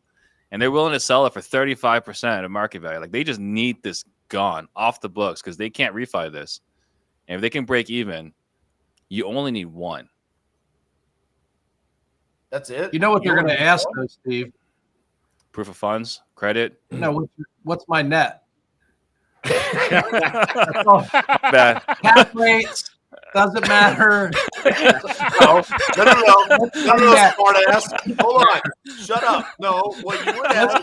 and they're willing to sell it for 35% of market value, like they just need this gone off the books because they can't refi this. And if they can break even, you only need one. That's it. You know what they're going to ask though, Steve? Proof of funds, credit. No, what's my net? Bad. Cap rates doesn't matter. No, smart ass. Hold on. Shut up. No, what you would ask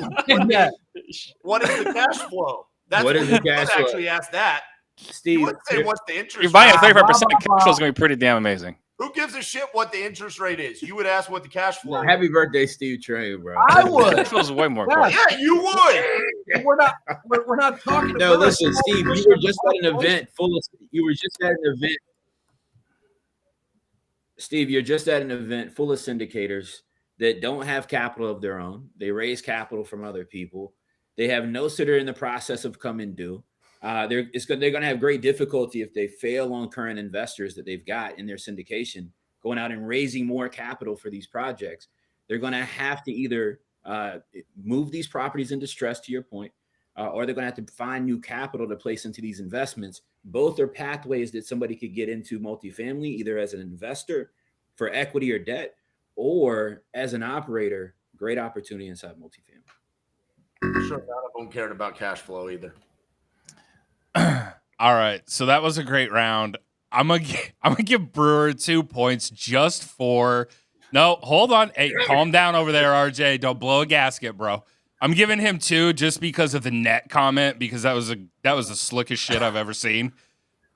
is what is the cash flow? That's what is the cash flow? Actually ask that. Steve, you wouldn't say what's the interest you're buying rate. at 35%, cash flow is going to be pretty damn amazing. Who gives a shit what the interest rate is? You would ask what the cash flow is. Happy birthday, Steve Trang, bro. I would. Cash flow is way more important. Yeah, you would. We're not talking No, about listen, Steve, you were just at an event full of Steve, you're just at an event full of syndicators that don't have capital of their own. They raise capital from other people. They have notes that are in the process of coming due. They're going to have great difficulty if they fail on current investors that they've got in their syndication, going out and raising more capital for these projects. They're going to have to either move these properties in distress, to your point, or they're going to have to find new capital to place into these investments. Both are pathways that somebody could get into multifamily, either as an investor for equity or debt, or as an operator. Great opportunity inside multifamily. Sure, none of them cared about cash flow either. All right, so that was a great round. I'm gonna give Brewer 2 points just for. No, hold on. Hey, calm down over there, RJ. Don't blow a gasket, bro. I'm giving him 2 just because of the net comment, because that was the slickest shit I've ever seen.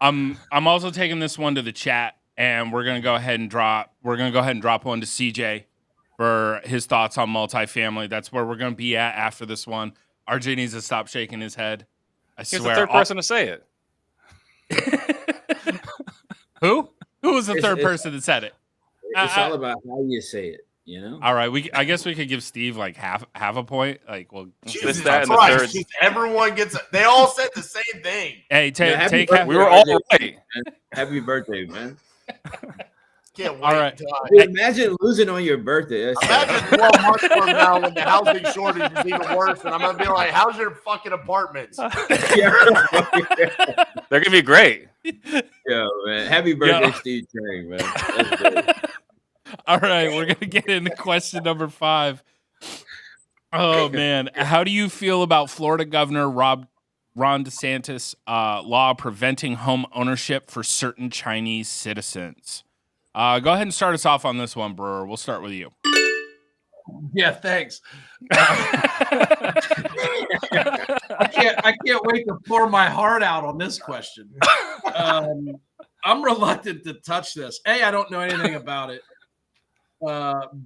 I'm also taking this one to the chat, and we're gonna go ahead and drop one to CJ for his thoughts on multifamily. That's where we're gonna be at after this one. RJ needs to stop shaking his head. I swear. He's the third person to say it. Who was the third person that said it? It's all about how you say it, you know? All right, I guess we could give Steve like half a point. Like, well, Jesus Christ, everyone gets. They all said the same thing. Hey, take we were all right. Happy birthday, man. Can't wait. All right. Until Dude, imagine losing on your birthday. imagine 12 months from now when the housing shortage is even worse, and I'm gonna be like, "How's your fucking apartments?" Yeah, They're gonna be great. man. Happy birthday, Steve Trang, man. That's great. All right, we're gonna get into question number 5. Oh man, how do you feel about Florida Governor Ron DeSantis' law preventing home ownership for certain Chinese citizens? Go ahead and start us off on this one, Brewer. We'll start with you. Yeah, thanks. I can't wait to pour my heart out on this question. I'm reluctant to touch this. A, I don't know anything about it.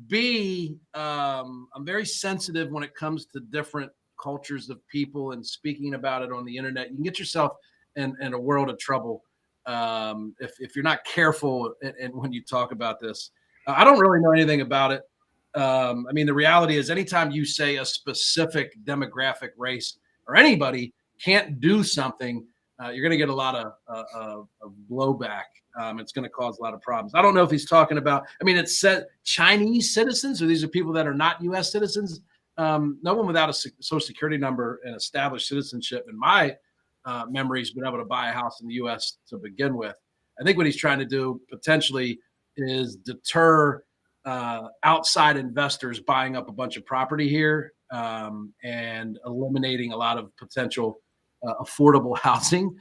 B, I'm very sensitive when it comes to different cultures of people and speaking about it on the internet. You can get yourself in a world of trouble if you're not careful and when you talk about this. I don't really know anything about it. I mean, the reality is anytime you say a specific demographic, race, or anybody can't do something, you're going to get a lot of blowback. It's going to cause a lot of problems. I don't know if he's talking about, I mean, it said Chinese citizens, or these are people that are not U.S. citizens. No one without a social security number and established citizenship in my memory has been able to buy a house in the U.S. to begin with. I think what he's trying to do potentially is deter outside investors buying up a bunch of property here and eliminating a lot of potential affordable housing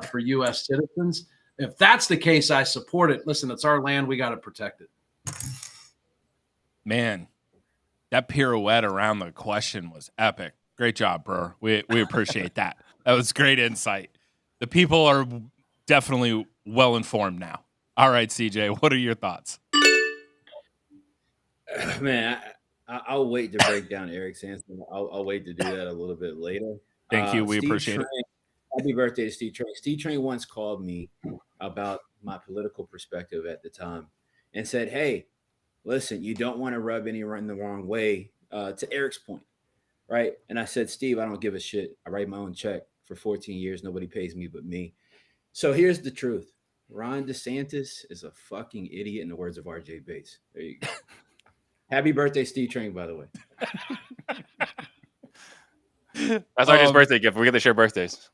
for U.S. citizens. If that's the case, I support it. Listen, it's our land. We got to protect it. Man, that pirouette around the question was epic. Great job, Brewer. We appreciate that. That was great insight. The people are definitely well informed now. All right, CJ, what are your thoughts? Man, I'll wait to break down Eric's answer. I'll wait to do that a little bit later. Thank you. We Steve appreciate Trang, it. Happy birthday to Steve Trang. Steve Trang once called me about my political perspective at the time and said, hey, listen, you don't want to rub anyone the wrong way, to Eric's point, right? And I said, Steve, I don't give a shit. I write my own check for 14 years. Nobody pays me but me. So here's the truth. Ron DeSantis is a fucking idiot, in the words of RJ Bates. There you go. Happy birthday, Steve Trang, by the way. That's RJ's birthday gift. We get to share birthdays.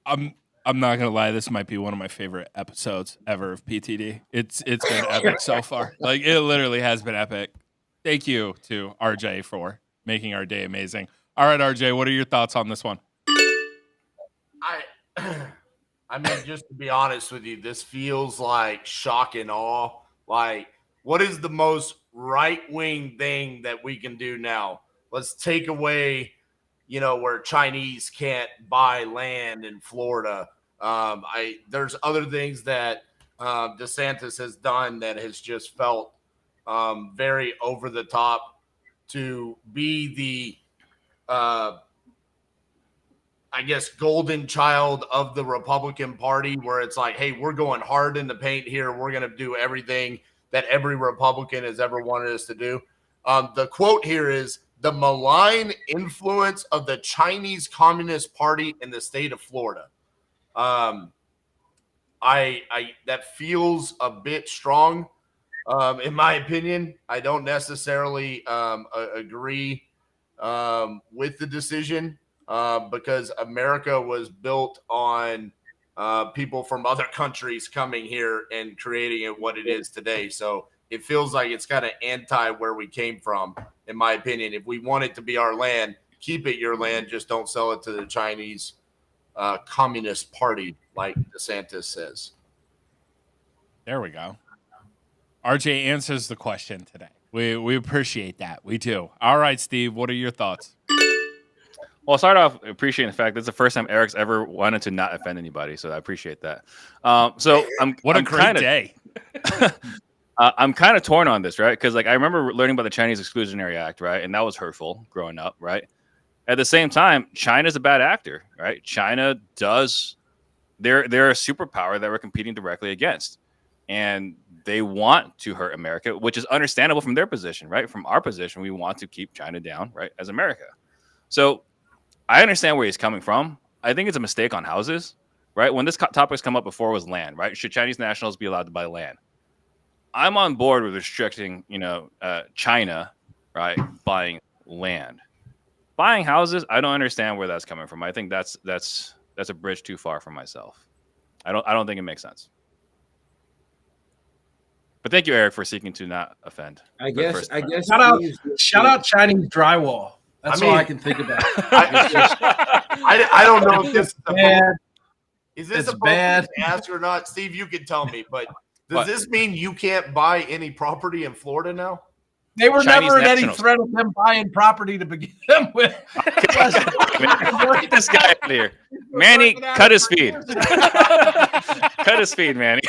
I'm not gonna lie, this might be one of my favorite episodes ever of PTD. It's been epic so far. Like, it literally has been epic. Thank you to RJ for making our day amazing. All right, RJ, what are your thoughts on this one? I mean, just to be honest with you, this feels like shock and awe. Like, what is the most right-wing thing that we can do now? Let's take away, where Chinese can't buy land in Florida. There's other things that DeSantis has done that has just felt very over the top to be the, golden child of the Republican Party, where it's like, hey, we're going hard in the paint here. We're going to do everything that every Republican has ever wanted us to do. The quote here is, the malign influence of the Chinese Communist Party in the state of Florida. That feels a bit strong, in my opinion. I don't necessarily agree with the decision because America was built on people from other countries coming here and creating it what it is today. So it feels like it's kind of anti where we came from, in my opinion. If we want it to be our land, keep it your land. Just don't sell it to the Chinese Communist Party, like DeSantis says. There we go. RJ answers the question today. We appreciate that. We do. All right, Steve, what are your thoughts? Well, I'll start off appreciating the fact this is the first time Eric's ever wanted to not offend anybody, so I appreciate that. What a great day. I'm kind of torn on this, right? Because I remember learning about the Chinese Exclusionary Act, right? And that was hurtful growing up, right? At the same time, China's a bad actor, right? China they're a superpower that we're competing directly against. And they want to hurt America, which is understandable from their position, right? From our position, we want to keep China down, right? As America. So I understand where he's coming from. I think it's a mistake on houses, right? When this topic's come up before was land, right? Should Chinese nationals be allowed to buy land? I'm on board with restricting, China, right, buying land. Buying houses, I don't understand where that's coming from. I think that's a bridge too far for myself. I don't think it makes sense. But thank you, Eric, for seeking to not offend. I guess. Shout out Chinese drywall. That's all I can think about. I don't know if this is bad. Is this It's bad. to ask or not? Steve, you can tell me, but does this mean you can't buy any property in Florida now? They were Chinese never in any nationals. threat of them buying property to begin with. Get this guy out of here. Manny, cut his feed. Cut his feed, Manny.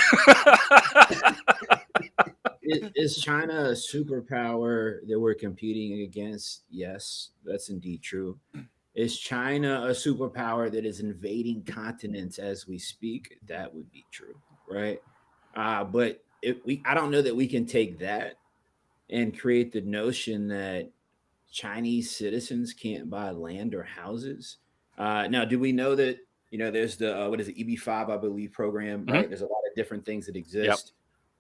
Is China a superpower that we're competing against? Yes, that's indeed true. Is China a superpower that is invading continents as we speak? That would be true, right? But I don't know that we can take that and create the notion that Chinese citizens can't buy land or houses. Now, do we know that, there's the, what is it, EB5, I believe, program, right? There's a lot of different things that exist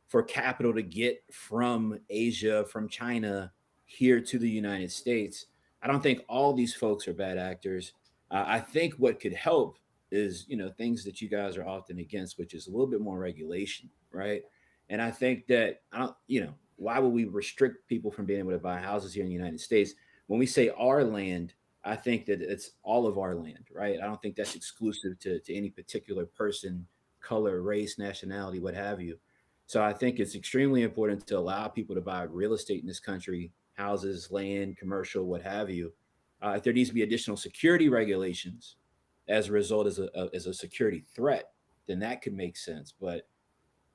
for capital to get from Asia, from China here to the United States. I don't think all these folks are bad actors. I think what could help is, things that you guys are often against, which is a little bit more regulation, right? And I think that, why would we restrict people from being able to buy houses here in the United States? When we say our land, I think that it's all of our land, right? I don't think that's exclusive to any particular person, color, race, nationality, what have you. So I think it's extremely important to allow people to buy real estate in this country, houses, land, commercial, what have you. If there needs to be additional security regulations as a result as a security threat, then that could make sense. But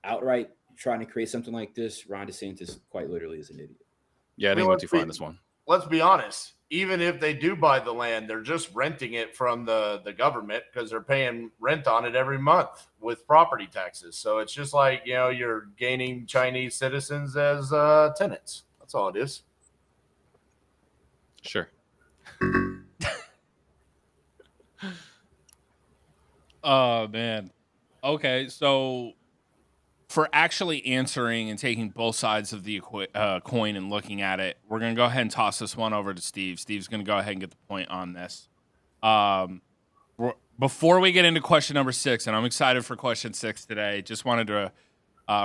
outright trying to create something like this, Ron DeSantis quite literally is an idiot. Yeah, I think we went too far on this one. Let's be honest. Even if they do buy the land, they're just renting it from the government because they're paying rent on it every month with property taxes. So it's just like, you're gaining Chinese citizens as tenants. That's all it is. Sure. Oh, man. Okay, so for actually answering and taking both sides of the coin and looking at it, we're going to go ahead and toss this one over to Steve. Steve's going to go ahead and get the point on this. Before we get into question number 6, and I'm excited for question 6 today, just wanted to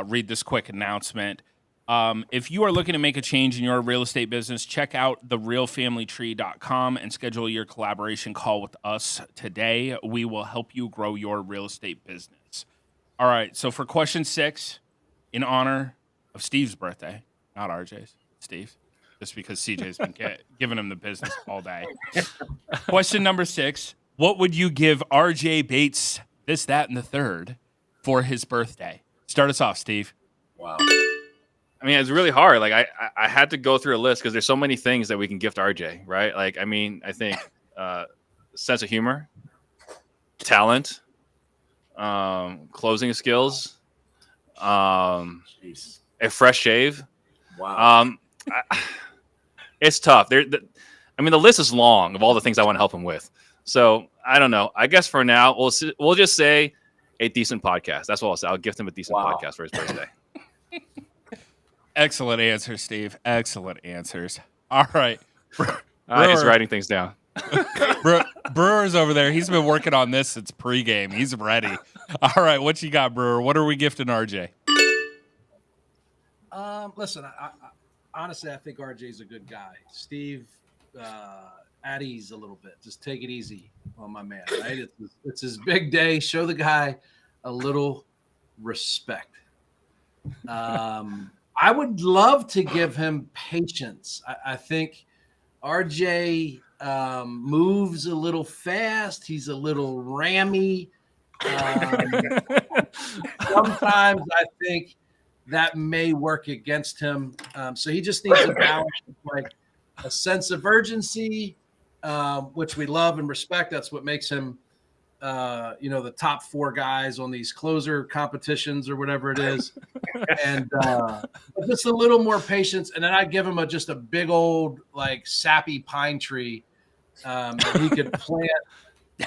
read this quick announcement. If you are looking to make a change in your real estate business, check out therealfamilytree.com and schedule your collaboration call with us today. We will help you grow your real estate business. All right, so for question 6, in honor of Steve's birthday, not RJ's, Steve's, just because CJ's been giving him the business all day. Question number 6, what would you give RJ Bates this, that, and the third for his birthday? Start us off, Steve. Wow. I mean, it's really hard. Like I had to go through a list because there's so many things that we can gift RJ, right? Like, I mean, I think sense of humor, talent, closing skills, a fresh shave. Wow. It's tough. The list is long of all the things I want to help him with. So I don't know. I guess for now, we'll just say a decent podcast. That's what I'll say. I'll gift him a decent podcast for his birthday. Excellent answers, Steve. Excellent answers. All right. He's writing things down. Brewer's over there. He's been working on this since pregame. He's ready. All right. What you got, Brewer? What are we gifting RJ? Listen, I honestly, I think RJ's a good guy. Steve, at ease a little bit. Just take it easy on my man, right? It's his big day. Show the guy a little respect. I would love to give him patience. I think RJ moves a little fast. He's a little rammy. Sometimes I think that may work against him. So he just needs a balance, like a sense of urgency, which we love and respect. That's what makes him, the top 4 guys on these closer competitions or whatever it is. And just a little more patience. And then I'd give him just a big old, like, sappy pine tree that he could plant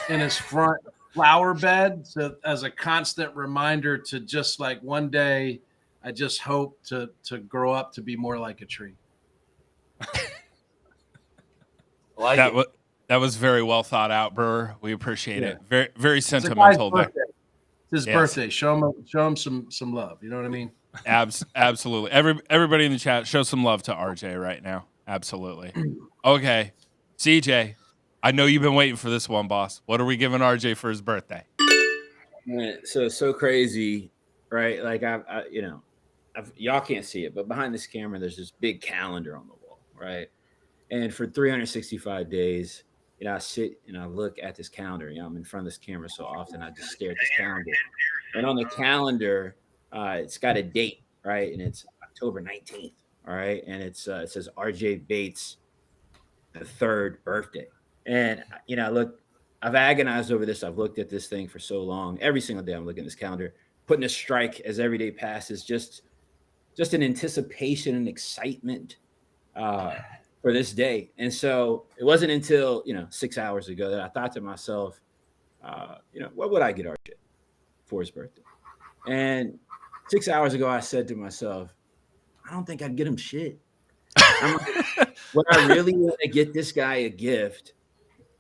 in his front flower bed. So as a constant reminder to just, like, one day I just hope to grow up to be more like a tree. That was very well thought out, Brewer. We appreciate Yeah. it. Very, very It's a guy's sentimental there. birthday. It's his Yes. birthday. Show him some love. You know what I mean? Absolutely. Everybody in the chat, show some love to RJ right now. Absolutely. Okay, CJ, I know you've been waiting for this one, boss. What are we giving RJ for his birthday? Man, so crazy, right? Like y'all can't see it, but behind this camera, there's this big calendar on the wall, right? And for 365 days, I sit and I look at this calendar. I'm in front of this camera so often, I just stare at this calendar. And on the calendar, it's got a date, right? And it's October 19th, all right? And it says RJ Bates' third birthday. And, I've agonized over this. I've looked at this thing for so long. Every single day I'm looking at this calendar, putting a strike as every day passes, just an anticipation and excitement for this day. And so it wasn't until 6 hours ago that I thought to myself, what would I get RJ for his birthday? And 6 hours ago I said to myself, I don't think I'd get him shit. Would I really want to get this guy a gift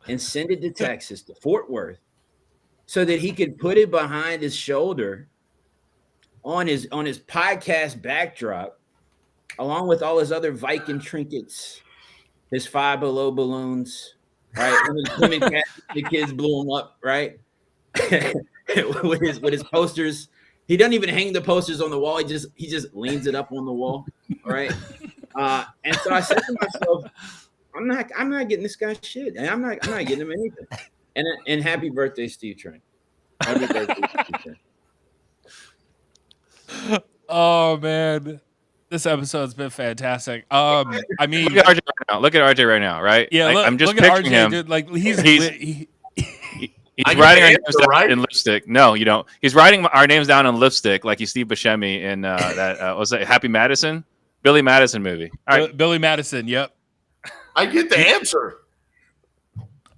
and send it to Texas, to Fort Worth, so that he could put it behind his shoulder on his podcast backdrop, along with all his other Viking trinkets, his Five Below balloons, right? Him and the kids blew him up, right? with his posters. He doesn't even hang the posters on the wall. He just leans it up on the wall, right? And so I said to myself, I'm not getting this guy shit, and I'm not getting him anything. And happy birthday, Steve Trang. Happy birthday, Steve Trang. Oh man, this episode's been fantastic. I mean, Look at RJ right now. Look at RJ right now, right? yeah, I'm just look at picturing RJ, him. dude. Like He's I get writing the our answer, names down right? in lipstick. No, you don't. He's writing our names down in lipstick, like he's Steve Buscemi in that was it Happy Madison, Billy Madison movie. All right, Billy Madison. Yep. I get the answer.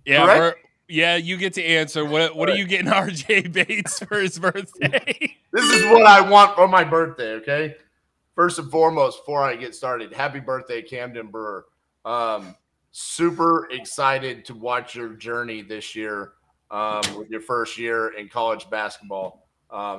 Yeah. Correct? Yeah. You get to answer. What are you getting RJ Bates for his birthday? This is what I want for my birthday, okay? First and foremost, before I get started, happy birthday, Camden Brewer. Super excited to watch your journey this year with your first year in college basketball.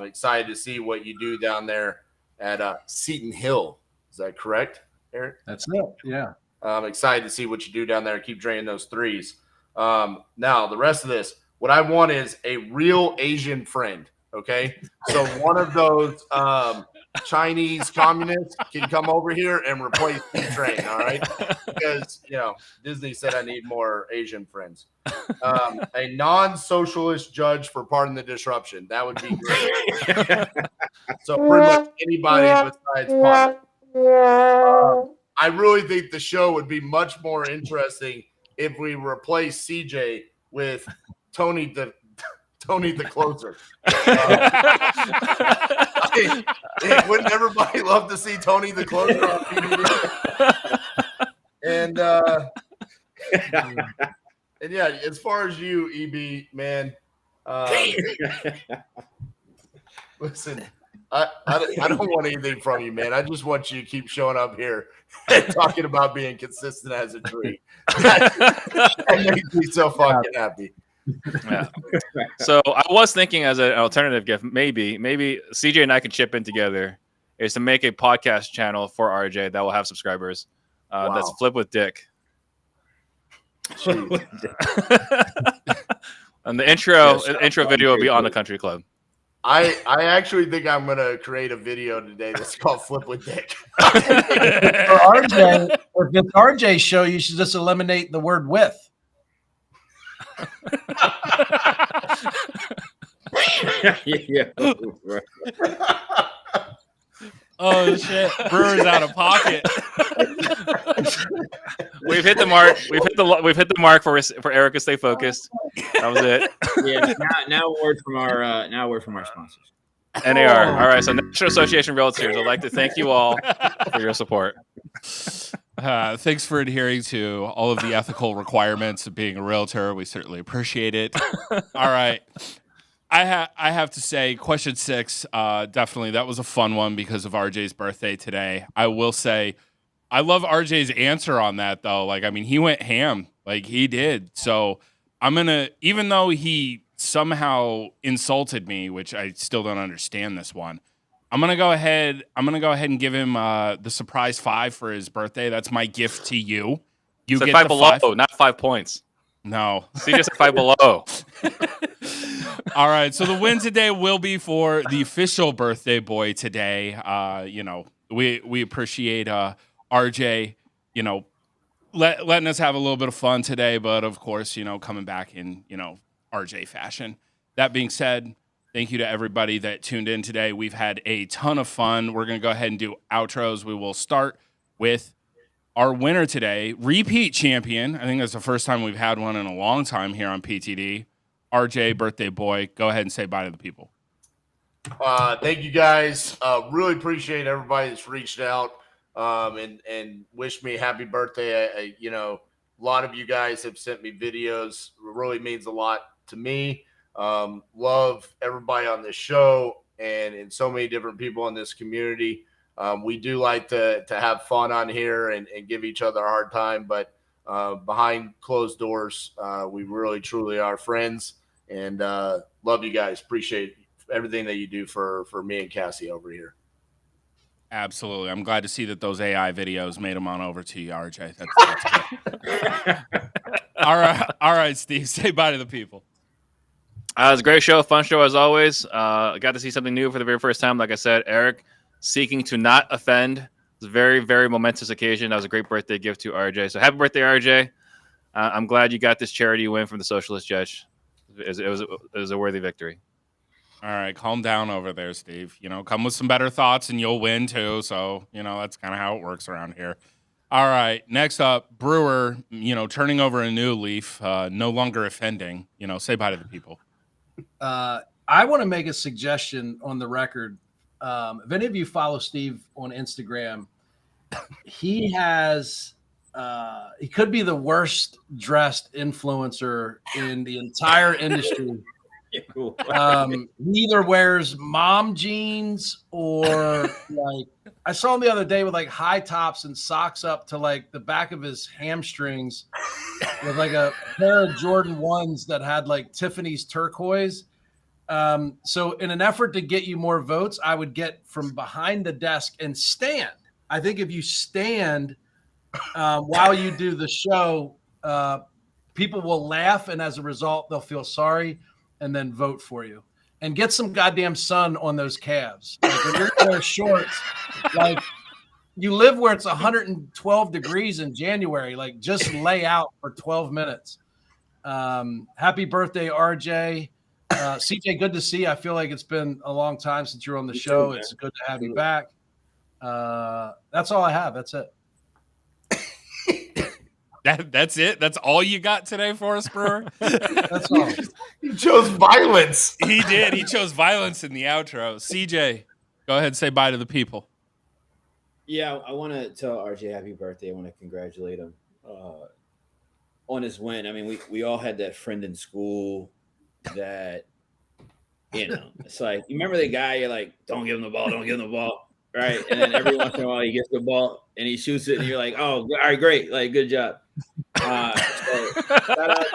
Excited to see what you do down there at Seton Hill. Is that correct, Eric? That's it. Yeah. I'm excited to see what you do down there. Keep draining those threes. Now, the rest of this, what I want is a real Asian friend, okay? So one of those Chinese communists can come over here and replace Trang, all right? Because, Disney said I need more Asian friends. A non-socialist judge for Pardon the Disruption. That would be great. So pretty much anybody besides Pardon. I really think the show would be much more interesting if we replace CJ with Tony the closer. Wouldn't everybody love to see Tony the closer on TV? And yeah, as far as you, EB, man, listen, I don't want anything from you, man. I just want you to keep showing up here and talking about being consistent as a tree. That makes me so fucking happy. Yeah. So I was thinking as an alternative gift, maybe CJ and I could chip in together, is to make a podcast channel for RJ that will have subscribers. That's Flip with Dick. And the intro video will be on the Country Club. I actually think I'm gonna create a video today that's called Flip with Dick. For RJ, if it's RJ's show, you should just eliminate the word with. Yeah. Oh shit! Brewer's out of pocket. We've hit the mark. We've hit the mark for Eric to stay focused. That was it. Yeah. Now a word from our sponsors. NAR. All right. So National Association of Realtors, I'd like to thank you all for your support. Thanks for adhering to all of the ethical requirements of being a realtor. We certainly appreciate it. All right. I have to say, question 6, definitely that was a fun one because of RJ's birthday today. I will say, I love RJ's answer on that though. Like, I mean, he went ham, like he did. So I'm gonna, even though he somehow insulted me, which I still don't understand this one. I'm gonna go ahead and give him the surprise 5 for his birthday. That's my gift to you. You Said get 5 the below, 5. not 5 points. No. See, just 5 below. All right. So the win today will be for the official birthday boy today. We appreciate RJ, letting us have a little bit of fun today, but of course, coming back in, RJ fashion. That being said, thank you to everybody that tuned in today. We've had a ton of fun. We're going to go ahead and do outros. We will start with our winner today, repeat champion. I think that's the first time we've had one in a long time here on PTD. RJ, birthday boy, go ahead and say bye to the people. Thank you guys. Really appreciate everybody that's reached out and wished me happy birthday. A lot of you guys have sent me videos. It really means a lot to me. Love everybody on this show and so many different people in this community. We do like to have fun on here and give each other a hard time, but behind closed doors, we really truly are friends, and love you guys. Appreciate everything that you do for me and Cassie over here. Absolutely. I'm glad to see that those AI videos made them on over to you, RJ. That's good. All right, Steve, say bye to the people. It was a great show, fun show as always. I got to see something new for the very first time. Like I said, Eric seeking to not offend. It's a very, very momentous occasion. That was a great birthday gift to RJ. So happy birthday, RJ. I'm glad you got this charity win from the Socialist Judge. It was a worthy victory. All right, calm down over there, Steve. Come with some better thoughts and you'll win too. So, that's kind of how it works around here. All right, next up, Brewer, turning over a new leaf, no longer offending. Say bye to the people. I want to make a suggestion on the record. If any of you follow Steve on Instagram, he has he could be the worst dressed influencer in the entire industry. He either wears mom jeans or like I saw him the other day with like high tops and socks up to like the back of his hamstrings with like a pair of Jordan 1s that had like Tiffany's turquoise. So in an effort to get you more votes, I would get from behind the desk and stand. I think if you stand while you do the show, people will laugh, and as a result, they'll feel sorry and then vote for you. And get some goddamn sun on those calves. Like when you're in their shorts, like you live where it's 112 degrees in January, like just lay out for 12 minutes. Happy birthday, RJ. CJ, good to see you. I feel like it's been a long time since you were on the show. It's good to have you back. That's all I have. That's it. That's it? That's all you got today for us, Brewer? That's all. He chose violence. He did. He chose violence in the outro. CJ, go ahead and say bye to the people. Yeah, I want to tell RJ happy birthday. I want to congratulate him on his win. I mean, we all had that friend in school that, it's like, you remember the guy, you're like, don't give him the ball, right? And then every once in a while he gets the ball and he shoots it and you're like, oh, all right, great, like, good job. So shout out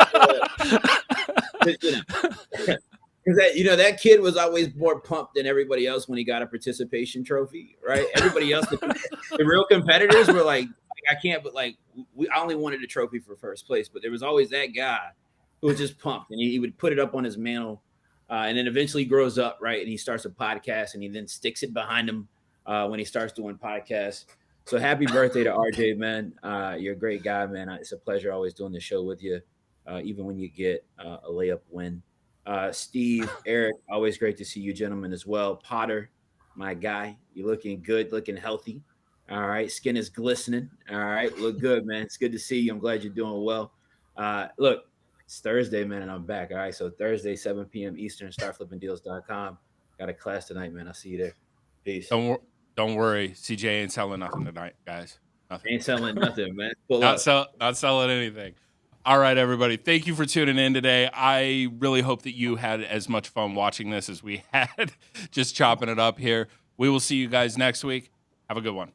to, because that kid was always more pumped than everybody else when he got a participation trophy, right? Everybody else, the real competitors were like, I can't, but like, I only wanted a trophy for first place, but there was always that guy who was just pumped, and he would put it up on his mantle, and then eventually grows up, right? And he starts a podcast, and he then sticks it behind him when he starts doing podcasts. So happy birthday to RJ, man. You're a great guy, man. It's a pleasure always doing the show with you, even when you get a layup win. Steve, Eric, always great to see you gentlemen as well. Potter, my guy, you're looking good, looking healthy. All right, skin is glistening. All right, look good, man. It's good to see you. I'm glad you're doing well. Look, it's Thursday, man, and I'm back. All right, so Thursday, 7 p.m. Eastern, startflippingdeals.com. Got a class tonight, man. I'll see you there. Peace. Don't worry. CJ ain't selling nothing tonight, guys. Nothing. Ain't selling nothing, man. Not selling anything. All right, everybody. Thank you for tuning in today. I really hope that you had as much fun watching this as we had just chopping it up here. We will see you guys next week. Have a good one.